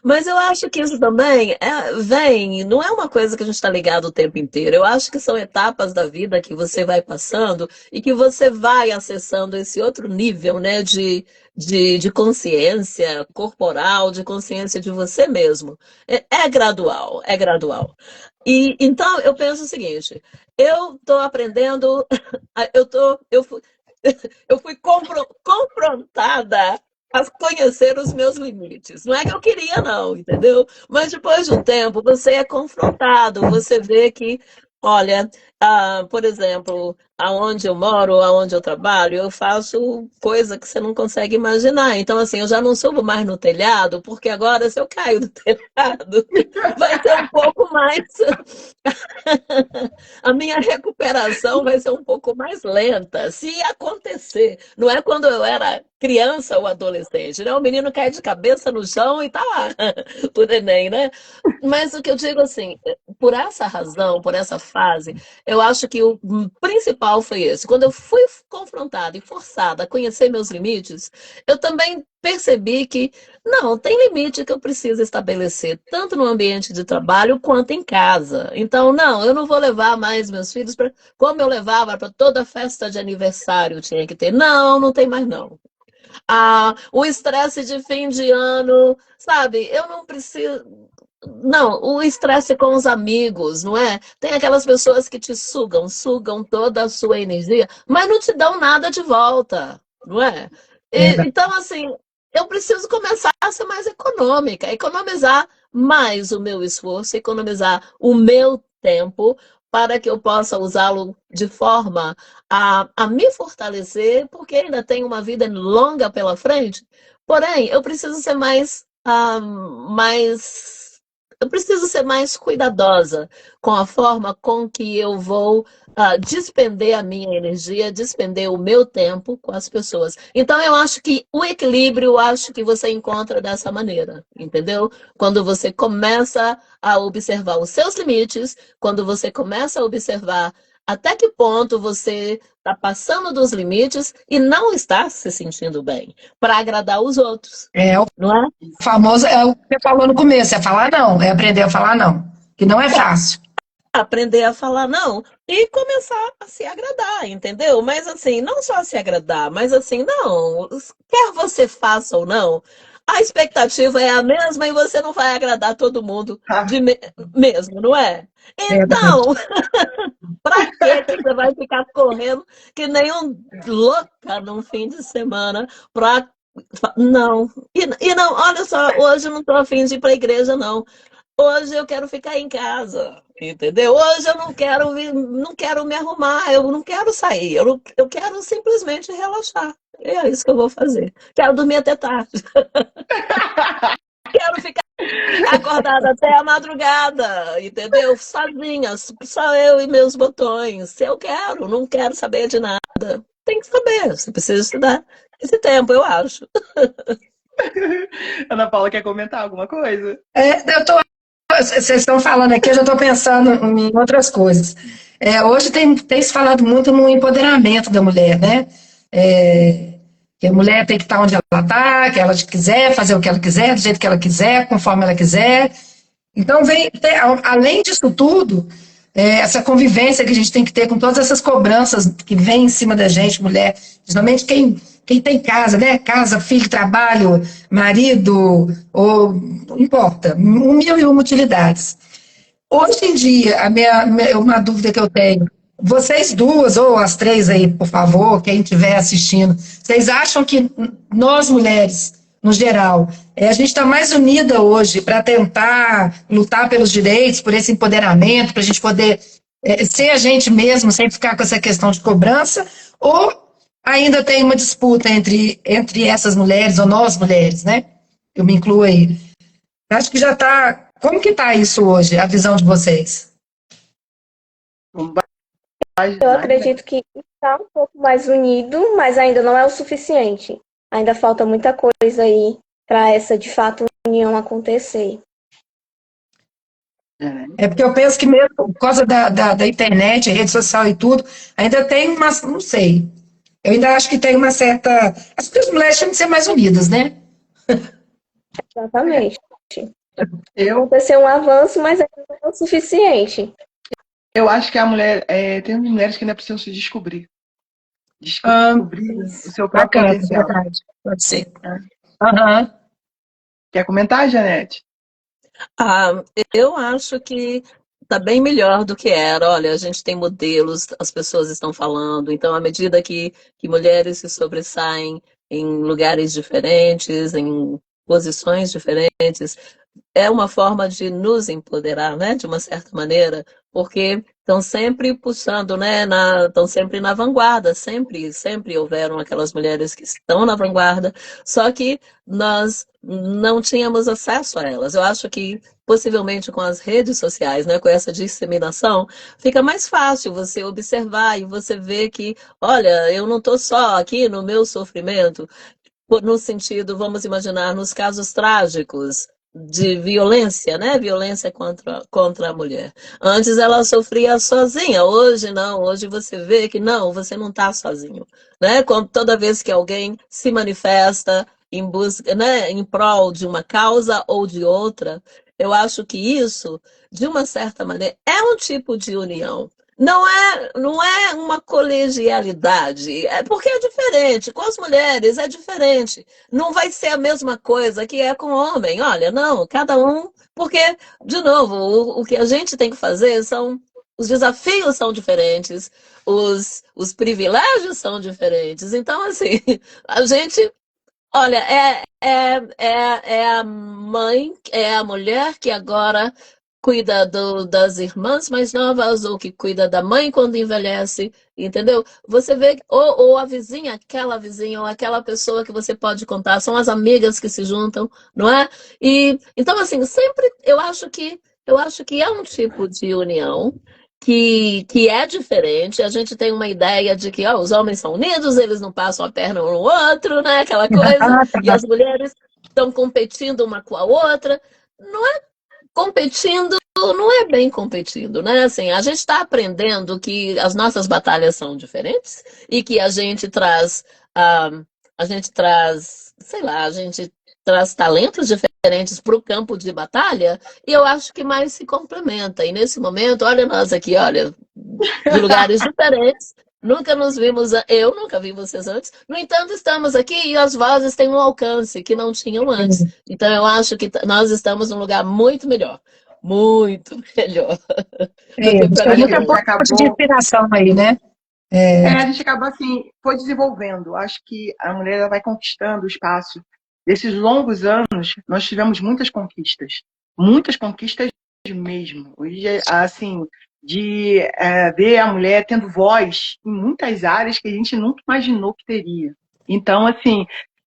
mas eu acho que isso também vem, não é uma coisa que a gente está ligado o tempo inteiro. Eu acho que são etapas da vida que você vai passando e que você vai acessando esse outro nível, né, de consciência corporal, de consciência de você mesmo. É gradual, é gradual. E então eu penso o seguinte: eu estou aprendendo, eu fui confrontada a conhecer os meus limites. Não é que eu queria, não, entendeu? Mas depois de um tempo, você é confrontado, você vê que, olha, por exemplo, aonde eu moro, aonde eu trabalho, eu faço coisa que você não consegue imaginar. Então, assim, eu já não subo mais no telhado, porque agora, se eu caio do telhado, vai ser um pouco mais. A minha recuperação vai ser um pouco mais lenta, se acontecer. Não é quando eu era criança ou adolescente, né? O menino cai de cabeça no chão e tá lá, o neném, né? Mas o que eu digo assim, por essa razão, por essa fase, eu acho que o principal foi esse. Quando eu fui confrontada e forçada a conhecer meus limites, eu também percebi que não, tem limite que eu preciso estabelecer, tanto no ambiente de trabalho quanto em casa. Então, não, eu não vou levar mais meus filhos para como eu levava para toda festa de aniversário, tinha que ter. Não, não tem mais não. O estresse de fim de ano, sabe? Eu não preciso. Não, o estresse com os amigos, não é? Tem aquelas pessoas que te sugam toda a sua energia, mas não te dão nada de volta, não é? Então, assim, eu preciso começar a ser mais econômica, economizar mais o meu esforço, economizar o meu tempo para que eu possa usá-lo de forma a me fortalecer, porque ainda tenho uma vida longa pela frente. Porém, eu preciso ser eu preciso ser mais cuidadosa com a forma com que eu vou despender a minha energia, despender o meu tempo com as pessoas. Então, eu acho que o equilíbrio, eu acho que você encontra dessa maneira, entendeu? Quando você começa a observar os seus limites, quando você começa a observar até que ponto você está passando dos limites e não está se sentindo bem para agradar os outros,
O
não é?
famoso é o que você falou no começo, é falar não, é aprender a falar não, que não é fácil.
Aprender a falar não e começar a se agradar, entendeu? Mas assim, não só se agradar, mas assim, não, quer você faça ou não, a expectativa é a mesma e você não vai agradar todo mundo mesmo, não é? Então, pra que você vai ficar correndo que nem um louca num fim de semana pra... Não. E não, olha só, hoje eu não tô afim de ir pra igreja, não. Hoje eu quero ficar em casa, entendeu? Hoje eu não quero me arrumar, eu não quero sair, eu quero simplesmente relaxar. E é isso que eu vou fazer. Quero dormir até tarde. Quero ficar acordada até a madrugada, entendeu? Sozinha, só eu e meus botões. Se eu quero, não quero saber de nada. Tem que saber, você precisa estudar esse tempo, eu acho.
Ana Paula quer comentar alguma coisa?
Vocês estão falando aqui, eu já estou pensando em outras coisas. Hoje tem se falado muito no empoderamento da mulher, né? Que a mulher tem que estar onde ela está, que ela quiser fazer o que ela quiser, do jeito que ela quiser, conforme ela quiser. Então, além disso tudo, essa convivência que a gente tem que ter com todas essas cobranças que vêm em cima da gente, mulher, principalmente quem tem casa, né? Casa, filho, trabalho, marido, ou não importa, mil e uma utilidades. Hoje em dia, uma dúvida que eu tenho, vocês duas, ou as três aí, por favor, quem estiver assistindo, vocês acham que nós mulheres, no geral, a gente está mais unida hoje para tentar lutar pelos direitos, por esse empoderamento, para a gente poder ser a gente mesmo, sem ficar com essa questão de cobrança, ou ainda tem uma disputa entre essas mulheres, ou nós mulheres, né? Eu me incluo aí. Acho que já está. Como que está isso hoje, a visão de vocês?
Eu acredito que está um pouco mais unido, mas ainda não é o suficiente. Ainda falta muita coisa aí para essa, de fato, união acontecer.
É porque eu penso que mesmo por causa da internet, rede social e tudo, ainda tem uma, não sei. Eu ainda acho que tem uma certa. As duas mulheres tinham que ser mais unidas, né?
Exatamente.
Eu,
Aconteceu um avanço, mas ainda não é o suficiente.
eu acho que a mulher, tem mulheres que ainda precisam se descobrir.
Ah,
Descobrir o seu próprio
bacana,
potencial.
verdade. Pode ser.
Né?
Aham.
Quer comentar, Janete?
Ah, eu acho que está bem melhor do que era. Olha, a gente tem modelos, as pessoas estão falando. Então, à medida que mulheres se sobressaem em lugares diferentes, em posições diferentes, é uma forma de nos empoderar, né, de uma certa maneira, porque estão sempre puxando, né, estão sempre na vanguarda, sempre houveram aquelas mulheres que estão na vanguarda, só que nós não tínhamos acesso a elas. Eu acho que possivelmente com as redes sociais, né, com essa disseminação, fica mais fácil você observar e você ver que, olha, eu não estou só aqui no meu sofrimento, no sentido, vamos imaginar, nos casos trágicos de violência, né? Violência contra a mulher. Antes ela sofria sozinha, hoje não. Hoje você vê que não, você não está sozinho, né? Toda vez que alguém se manifesta em busca, né, em prol de uma causa ou de outra, eu acho que isso, de uma certa maneira, é um tipo de união. Não é uma colegialidade, é porque é diferente. Com as mulheres é diferente. Não vai ser a mesma coisa que é com o homem. Olha, não, cada um. Porque, de novo, o que a gente tem que fazer são. Os desafios são diferentes, os privilégios são diferentes. Então, assim, a gente. Olha, é a mãe, é a mulher que agora cuida das irmãs mais novas, ou que cuida da mãe quando envelhece, entendeu? Você vê, ou a vizinha, aquela vizinha, ou aquela pessoa que você pode contar, são as amigas que se juntam, não é? E então, assim, sempre eu acho que é um tipo de união. Que é diferente, a gente tem uma ideia de que ó, os homens são unidos, eles não passam a perna um no outro, né? Aquela coisa, e as mulheres estão competindo uma com a outra. Não é competindo, não é bem competindo, né? Assim, a gente está aprendendo que as nossas batalhas são diferentes e que ah, sei lá, a gente traz talentos diferentes para o campo de batalha e eu acho que mais se complementa. E nesse momento, olha nós aqui, olha, de lugares diferentes. Nunca nos vimos, eu nunca vi vocês antes. No entanto, estamos aqui e as vozes têm um alcance que não tinham antes. Então, eu acho que nós estamos num lugar muito melhor. Muito melhor do que para
Tem
Acho que a
muita
gente
fonte de
acabou.
inspiração aí, né?
A gente acabou assim, foi desenvolvendo. Acho que a mulher ela vai conquistando o espaço. Desses longos anos, nós tivemos muitas conquistas mesmo. Hoje, assim, de ver a mulher tendo voz em muitas áreas que a gente nunca imaginou que teria. Então, assim,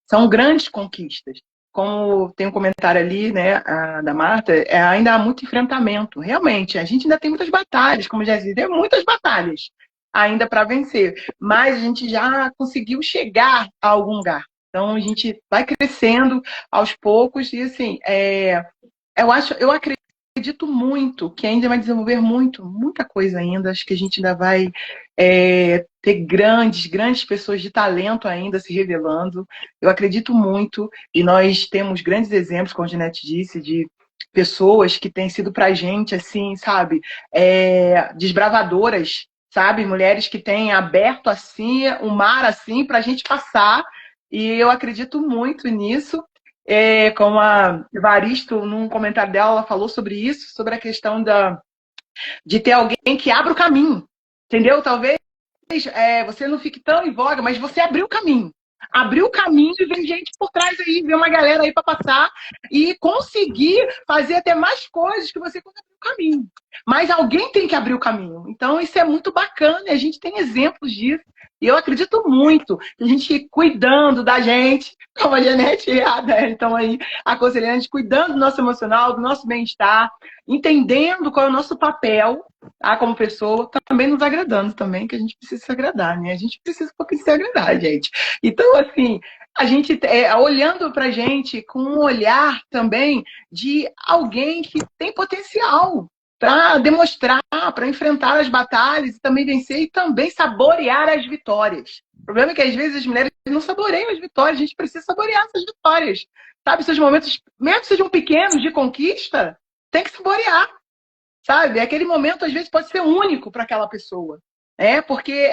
são grandes conquistas. Como tem um comentário ali, né, da Marta, ainda há muito enfrentamento. Realmente, a gente ainda tem muitas batalhas, como já disse, tem muitas batalhas ainda para vencer, mas a gente já conseguiu chegar a algum lugar. Então a gente vai crescendo aos poucos e assim, eu acredito muito que ainda vai desenvolver muita coisa ainda. Acho que a gente ainda vai ter grandes pessoas de talento ainda se revelando. Eu acredito muito e nós temos grandes exemplos, como a Janete disse, de pessoas que têm sido pra gente, assim, sabe, desbravadoras, sabe? Mulheres que têm aberto assim, o mar assim, pra gente passar. E eu acredito muito nisso. Como a Evaristo, num comentário dela, ela falou sobre isso, sobre a questão de ter alguém que abra o caminho, entendeu? Talvez você não fique tão em voga, mas você abriu o caminho. Abriu o caminho e vem gente por trás aí, vem uma galera aí para passar e conseguir fazer até mais coisas que você conseguiu o caminho. Mas alguém tem que abrir o caminho. Então, isso é muito bacana e a gente tem exemplos disso. E eu acredito muito que a gente cuidando da gente, como a Janete e a Adélia estão aí aconselhando, a gente cuidando do nosso emocional, do nosso bem-estar, entendendo qual é o nosso papel, tá, como pessoa, também nos agradando também, que a gente precisa se agradar, né? A gente precisa um pouquinho se agradar, gente. Então, assim, a gente olhando pra gente com um olhar também de alguém que tem potencial para demonstrar, para enfrentar as batalhas e também vencer e também saborear as vitórias. O problema é que às vezes as mulheres não saboreiam as vitórias, a gente precisa saborear essas vitórias. Sabe, seus momentos, mesmo que sejam pequenos de conquista, tem que saborear. Sabe? Aquele momento às vezes pode ser único para aquela pessoa. Porque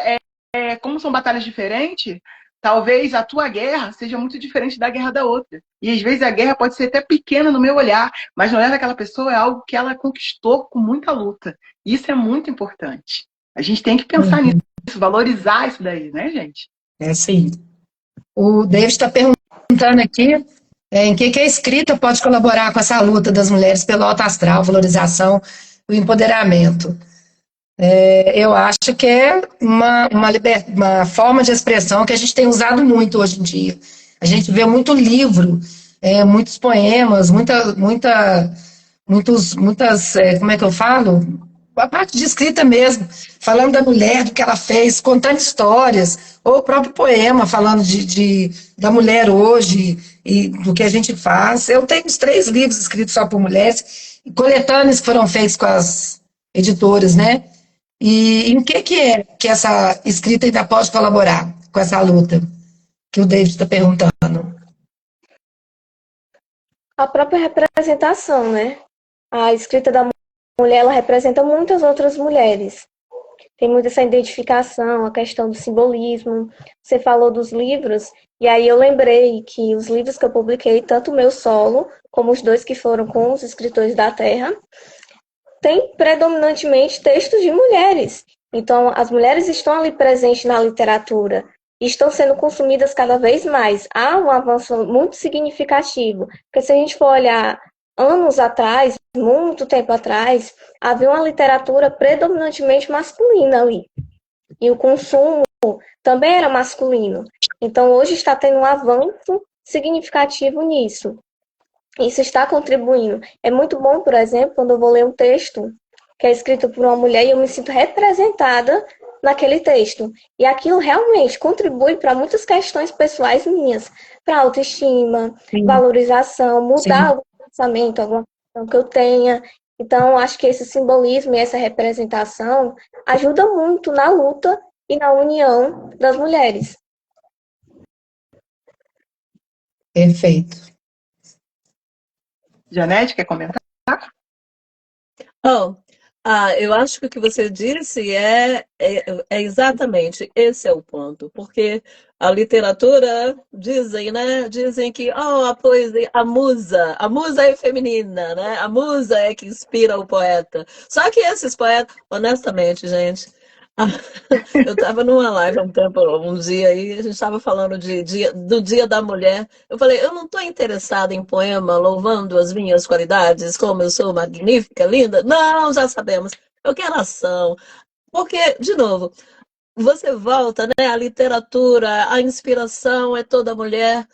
como são batalhas diferentes, talvez a tua guerra seja muito diferente da guerra da outra. E às vezes a guerra pode ser até pequena no meu olhar, mas no olhar daquela pessoa é algo que ela conquistou com muita luta. Isso é muito importante. A gente tem que pensar nisso, valorizar isso daí, né, gente?
É sim. O David está perguntando aqui em que a escrita pode colaborar com essa luta das mulheres pelo alto astral, valorização, o empoderamento. Eu acho que é uma forma de expressão que a gente tem usado muito hoje em dia. A gente vê muito livro, muitos poemas, como é que eu falo? A parte de escrita mesmo, falando da mulher, do que ela fez, contando histórias, ou o próprio poema falando da mulher hoje e do que a gente faz. Eu tenho uns 3 livros escritos só por mulheres, coletâneas que foram feitos com as editoras, né? E em que é que essa escrita ainda pode colaborar com essa luta que o David está perguntando?
A própria representação, né? A escrita da mulher, ela representa muitas outras mulheres. Tem muita essa identificação, a questão do simbolismo. Você falou dos livros, e aí eu lembrei que os livros que eu publiquei, tanto o meu solo, como os 2 que foram com os escritores da Terra, tem predominantemente textos de mulheres. Então, as mulheres estão ali presentes na literatura e estão sendo consumidas cada vez mais. Há um avanço muito significativo, porque se a gente for olhar anos atrás, muito tempo atrás, havia uma literatura predominantemente masculina ali. E o consumo também era masculino. Então, hoje está tendo um avanço significativo nisso. Isso está contribuindo. É muito bom, por exemplo, quando eu vou ler um texto que é escrito por uma mulher e eu me sinto representada naquele texto. E aquilo realmente contribui para muitas questões pessoais minhas, para autoestima,
Sim.
Valorização, mudar
Sim.
algum pensamento, alguma questão que eu tenha. Então, acho que esse simbolismo e essa representação ajuda muito na luta e na união das mulheres.
Perfeito.
Janete, quer comentar?
Oh, eu acho que o que você disse é exatamente esse é o ponto, porque a literatura dizem, né? Dizem que a poesia, a musa é feminina, né? A musa é que inspira o poeta. Só que esses poetas, honestamente, gente, eu estava numa live um dia aí, a gente estava falando do Dia da Mulher. Eu falei, eu não estou interessada em poema louvando as minhas qualidades, como eu sou magnífica, linda. Não, já sabemos. Eu quero ação. Porque, de novo, você volta, né? A literatura, a inspiração é toda mulher.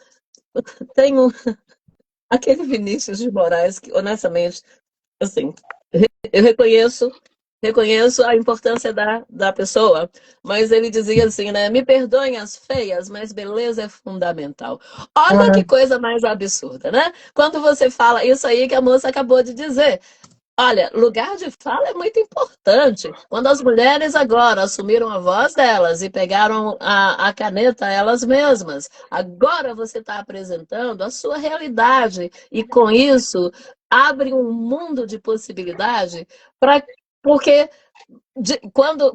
Tem aquele Vinícius de Moraes que, honestamente, assim, eu reconheço a importância da pessoa, mas ele dizia assim, né? Me perdoem as feias, mas beleza é fundamental. Olha que coisa mais absurda, né? Quando você fala isso aí que a moça acabou de dizer. Olha, lugar de fala é muito importante. Quando as mulheres agora assumiram a voz delas e pegaram a caneta elas mesmas, agora você está apresentando a sua realidade e com isso abre um mundo de possibilidade porque quando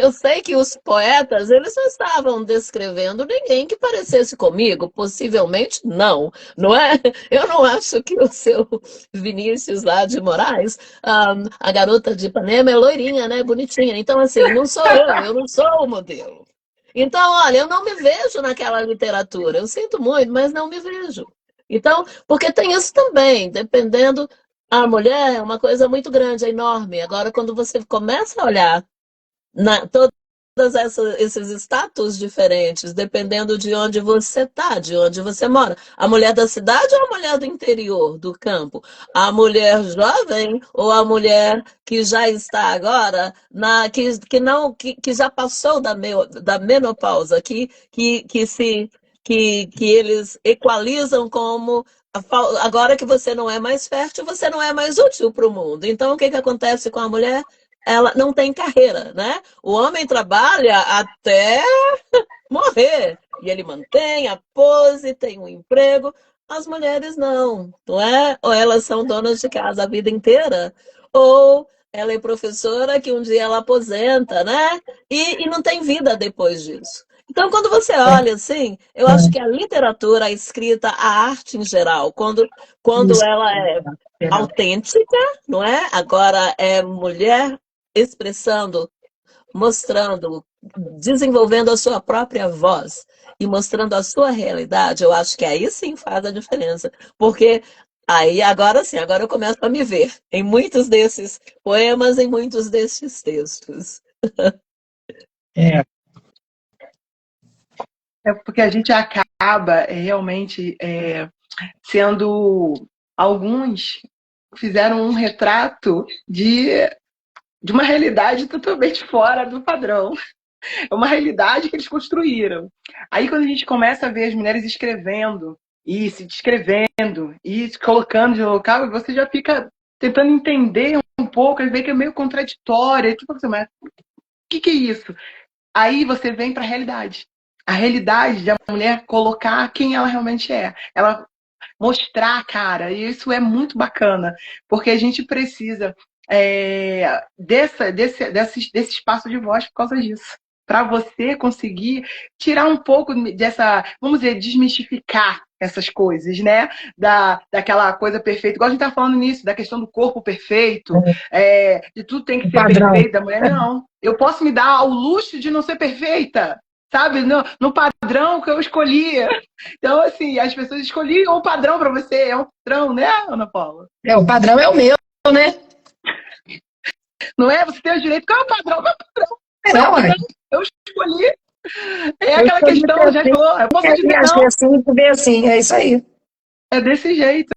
eu sei que os poetas, eles não estavam descrevendo ninguém que parecesse comigo, possivelmente não é? Eu não acho que o seu Vinícius lá de Moraes, a garota de Ipanema é loirinha, né, bonitinha. Então, assim, não sou eu não sou o modelo. Então, olha, eu não me vejo naquela literatura, eu sinto muito, mas não me vejo. Então, porque tem isso também, dependendo. A mulher é uma coisa muito grande, é enorme. Agora, quando você começa a olhar toda esses status diferentes, dependendo de onde você está, de onde você mora. A mulher da cidade ou a mulher do interior, do campo? A mulher jovem ou a mulher que já está agora, que já passou da menopausa, que eles equalizam como agora que você não é mais fértil, você não é mais útil para o mundo. Então, o que acontece com a mulher? Ela não tem carreira, né? O homem trabalha até morrer e ele mantém a pose, tem um emprego. As mulheres não é? Ou elas são donas de casa a vida inteira, ou ela é professora que um dia ela aposenta, né? E não tem vida depois disso. Então, quando você olha assim, eu acho que a literatura, a escrita, a arte em geral, quando
Isso.
ela é autêntica, não é? Agora é mulher expressando, mostrando, desenvolvendo a sua própria voz e mostrando a sua realidade, eu acho que aí sim faz a diferença. Porque aí agora sim, agora eu começo a me ver em muitos desses poemas, em muitos desses textos.
É.
É porque a gente acaba realmente sendo. Alguns fizeram um retrato de uma realidade totalmente fora do padrão. É uma realidade que eles construíram. Aí quando a gente começa a ver as mulheres escrevendo e se descrevendo e se colocando de local, você já fica tentando entender um pouco, e vê que é meio contraditório. Tipo assim, mas o que é isso? Aí você vem para a realidade. A realidade de a mulher colocar quem ela realmente é. Ela mostrar a cara. E isso é muito bacana, porque a gente precisa desse espaço de voz por causa disso. Para você conseguir tirar um pouco dessa, vamos dizer, desmistificar essas coisas, né? Daquela coisa perfeita. Igual a gente tá falando nisso, da questão do corpo perfeito, de tudo tem que ser
Padrão.
perfeito da mulher. Não. Eu posso me dar ao luxo de não ser perfeita, sabe? No padrão que eu escolhi. Então, assim, as pessoas escolhiam um padrão para você. É um padrão, né, Ana Paula?
O padrão é o meu, né?
Não é? Você tem o direito. Qual é o padrão? Qual é o padrão?
Não, ué.
Eu escolhi. É
Eu
aquela
escolhi
questão, já
assim,
falou. Eu posso dizer
reagir
não.
assim, viver assim, é isso aí.
É desse jeito.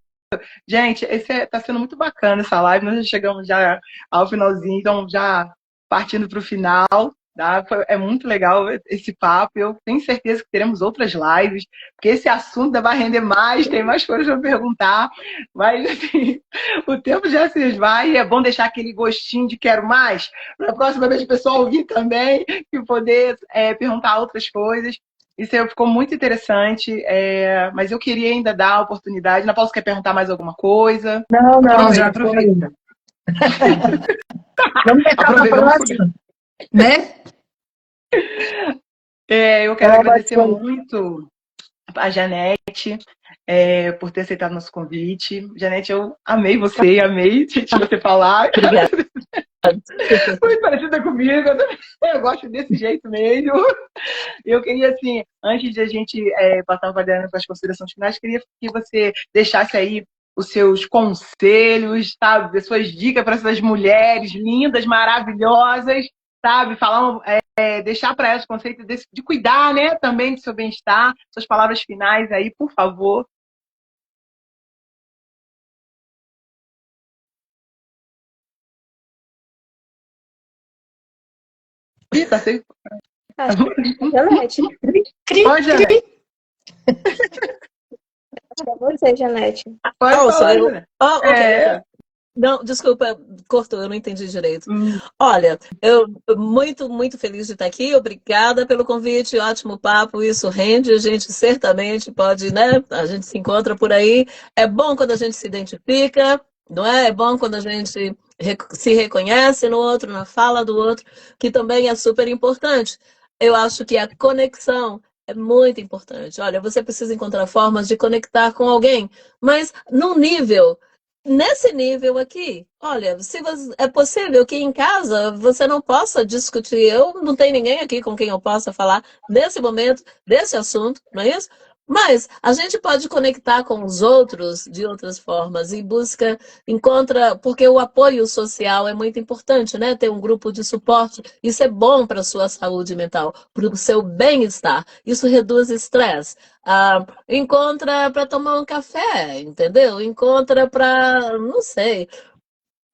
Gente, tá sendo muito bacana essa live. Nós já chegamos já ao finalzinho, então já partindo para o final. Tá? É muito legal esse papo. Eu tenho certeza que teremos outras lives, porque esse assunto vai render mais, tem mais coisas para perguntar. Mas, assim, o tempo já se vai e é bom deixar aquele gostinho de quero mais, para a próxima vez o pessoal ouvir também e poder perguntar outras coisas. Isso aí ficou muito interessante, mas eu queria ainda dar a oportunidade. Ana Paula, você quer perguntar mais alguma coisa?
Não, já foi. Vamos deixar para a próxima, né?
Eu quero agradecer muito a Janete por ter aceitado nosso convite. Janete, eu amei você, amei você falar.
Obrigada.
Muito parecida comigo, eu gosto desse jeito mesmo. Eu queria, assim, antes de a gente passar para as considerações finais, queria que você deixasse aí os seus conselhos, sabe, as suas dicas para essas mulheres lindas, maravilhosas, sabe, falar, deixar para elas o conceito de cuidar, né, também do seu bem-estar, suas palavras finais aí, por favor. Ih, tá sem...
Janete.
Oi, Janete.
É você, Janete.
Pode falar, Janete.
Ok. Não, desculpa, cortou, eu não entendi direito. Olha, eu muito, muito feliz de estar aqui, obrigada pelo convite, ótimo papo, isso rende, a gente certamente pode, né, a gente se encontra por aí, é bom quando a gente se identifica, não é? É bom quando a gente se reconhece no outro, na fala do outro, que também é super importante. Eu acho que a conexão é muito importante. Olha, você precisa encontrar formas de conectar com alguém, mas nesse nível aqui, olha, se você, é possível que em casa você não possa discutir, eu não tenho ninguém aqui com quem eu possa falar nesse momento, desse assunto, não é isso? Mas a gente pode conectar com os outros de outras formas e encontra, porque o apoio social é muito importante, né? Ter um grupo de suporte, isso é bom para a sua saúde mental, para o seu bem-estar. Isso reduz estresse. Encontra para tomar um café, entendeu? Encontra para, não sei,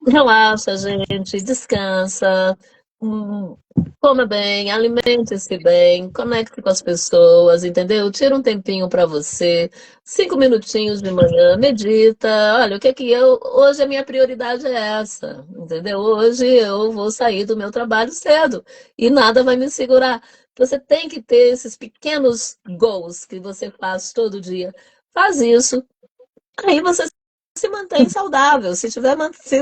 relaxa, gente, descansa, hum, coma bem, alimente-se bem, conecte com as pessoas, entendeu? Tira um tempinho para você, 5 minutinhos de manhã, medita. Olha, o que é que hoje a minha prioridade é essa, entendeu? Hoje eu vou sair do meu trabalho cedo e nada vai me segurar. Você tem que ter esses pequenos goals que você faz todo dia. Faz isso. Aí você se mantém saudável. Se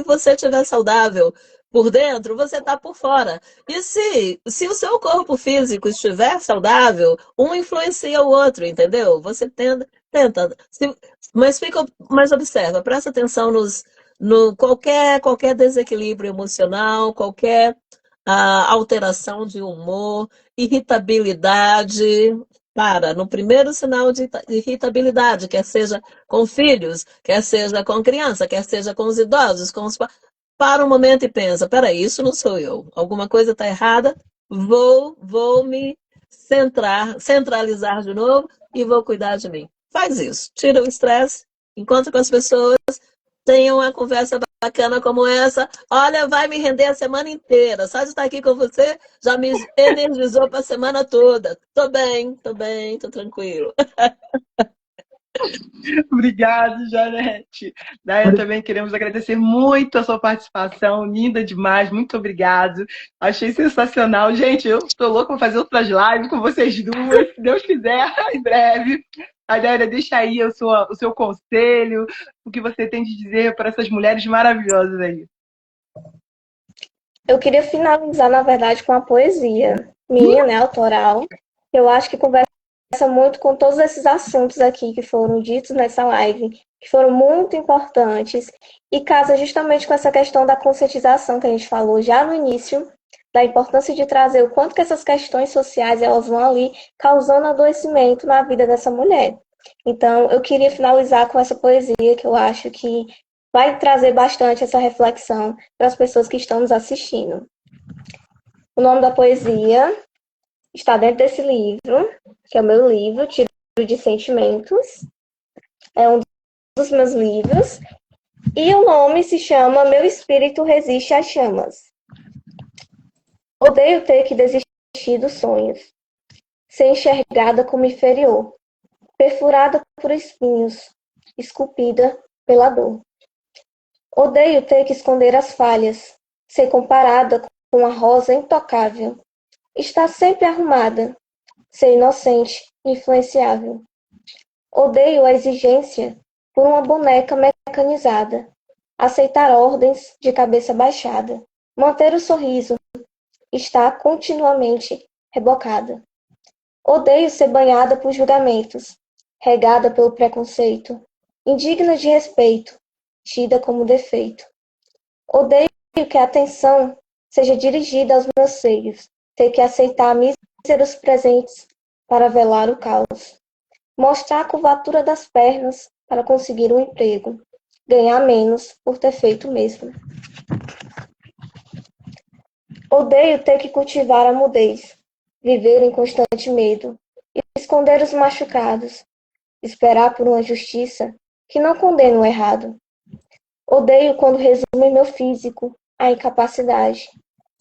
você estiver saudável por dentro, você está por fora. E se o seu corpo físico estiver saudável, um influencia o outro, entendeu? Você tenta. Mas observa, presta atenção no qualquer desequilíbrio emocional, qualquer alteração de humor, irritabilidade. No primeiro sinal de irritabilidade, quer seja com filhos, quer seja com criança, quer seja com os idosos, para um momento e pensa, peraí, isso não sou eu. Alguma coisa está errada, vou me centralizar de novo e vou cuidar de mim. Faz isso, tira o estresse, encontra com as pessoas, tenha uma conversa bacana como essa. Olha, vai me render a semana inteira. Só de estar aqui com você já me energizou para a semana toda. Tô bem, tô tranquilo.
Obrigado, Janete. Daí também queremos agradecer muito a sua participação, linda demais, muito obrigado. Achei sensacional. Gente, eu estou louca para fazer outras lives com vocês duas, se Deus quiser, em breve. Adélia, deixa aí o seu conselho, o que você tem de dizer para essas mulheres maravilhosas aí.
Eu queria finalizar, na verdade, com a poesia minha, né, autoral. Eu acho que conversa muito com todos esses assuntos aqui que foram ditos nessa live, que foram muito importantes, e casa justamente com essa questão da conscientização que a gente falou já no início, da importância de trazer o quanto que essas questões sociais elas vão ali causando adoecimento na vida dessa mulher. Então, eu queria finalizar com essa poesia que eu acho que vai trazer bastante essa reflexão para as pessoas que estão nos assistindo. O nome da poesia está dentro desse livro, que é o meu livro, Tiro de Sentimentos. É um dos meus livros. E o nome se chama Meu Espírito Resiste às Chamas. Odeio ter que desistir dos sonhos. Ser enxergada como inferior. Perfurada por espinhos. Esculpida pela dor. Odeio ter que esconder as falhas. Ser comparada com uma rosa intocável. Estar sempre arrumada, ser inocente, influenciável. Odeio a exigência por uma boneca mecanizada, aceitar ordens de cabeça baixada, manter o sorriso, estar continuamente rebocada. Odeio ser banhada por julgamentos, regada pelo preconceito, indigna de respeito, tida como defeito. Odeio que a atenção seja dirigida aos meus seios, ter que aceitar míseros presentes para velar o caos. Mostrar a curvatura das pernas para conseguir um emprego. Ganhar menos por ter feito o mesmo. Odeio ter que cultivar a mudez. Viver em constante medo. Esconder os machucados. Esperar por uma justiça que não condena o errado. Odeio quando resumem meu físico à incapacidade.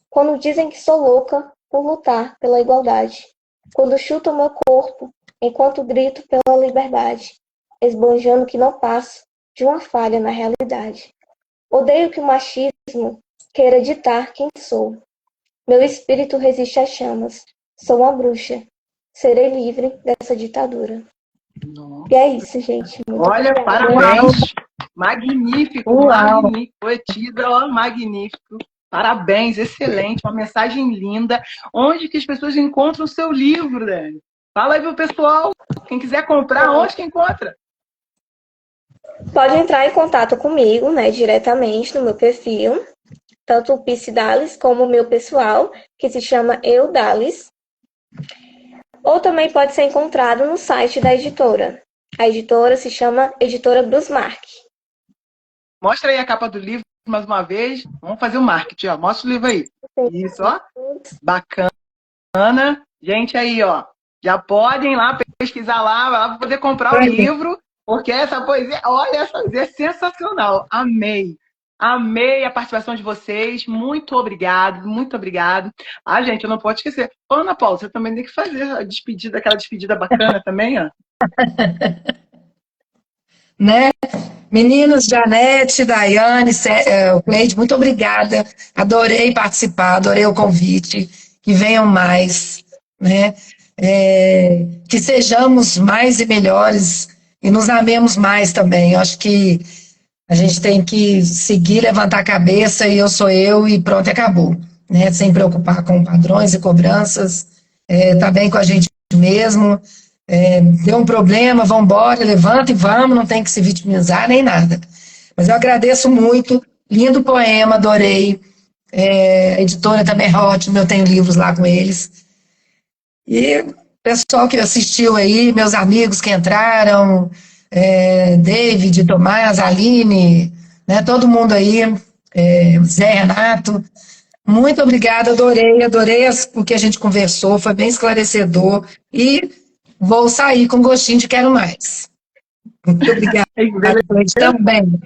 Quando dizem que sou louca por lutar pela igualdade. Quando chutam meu corpo, enquanto grito pela liberdade, esbanjando que não passo de uma falha na realidade. Odeio que o machismo queira ditar quem sou. Meu espírito resiste às chamas. Sou uma bruxa. Serei livre dessa ditadura.
Nossa.
E é isso, gente. Muito
Olha,
obrigada.
parabéns. Magnífico,
Uau.
magnífico. Poetisa, ó, magnífico. Parabéns, excelente, uma mensagem linda. Onde que as pessoas encontram o seu livro, Dani? Fala aí pro pessoal. Quem quiser comprar, onde que encontra?
Pode entrar em contato comigo, né, diretamente no meu perfil, tanto o Psi Dales como o meu pessoal, que se chama Eu Dales. ou também pode ser encontrado no site da editora. A editora se chama Editora Brusmark.
Mostra aí a capa do livro mais uma vez. Vamos fazer o marketing, ó. Mostra o livro aí. Isso, ó. Bacana. Gente aí, ó. Já podem ir lá pesquisar lá para poder comprar o livro, porque essa poesia, olha, essa poesia é sensacional. Amei. Amei a participação de vocês. Muito obrigado, muito obrigado. Ah, gente, eu não posso esquecer. Ô, Ana Paula, você também tem que fazer a despedida, aquela despedida bacana também, ó.
Né? Meninos, Janete, Daiane, Cleide, muito obrigada. Adorei participar, adorei o convite. Que venham mais, né? Que sejamos mais e melhores e nos amemos mais também. Eu acho que a gente tem que seguir, levantar a cabeça e eu sou eu e pronto, acabou. Né? Sem preocupar com padrões e cobranças. Tá bem com a gente mesmo. Deu um problema, vamos embora, levanta e vamos, não tem que se vitimizar nem nada. Mas eu agradeço muito, lindo poema, adorei. A editora também é ótima, eu tenho livros lá com eles. E o pessoal que assistiu aí, meus amigos que entraram, David, Tomás, Aline, né, todo mundo aí, Zé Renato, muito obrigada, adorei o que a gente conversou, foi bem esclarecedor e vou sair com gostinho de quero mais. Muito obrigada, também.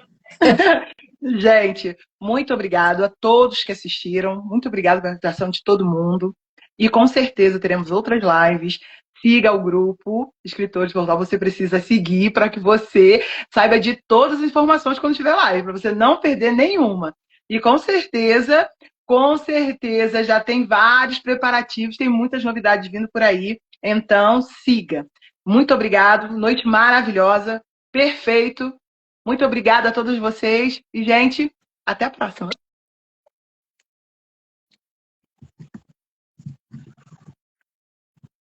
Gente, muito obrigado a todos que assistiram, muito obrigado pela participação de todo mundo, e com certeza teremos outras lives. Siga o grupo Escritores Portal, você precisa seguir para que você saiba de todas as informações quando tiver live, para você não perder nenhuma. E com certeza já tem vários preparativos, tem muitas novidades vindo por aí, então siga. Muito obrigado, noite maravilhosa, perfeito. Muito obrigada a todos vocês e, gente, até a próxima.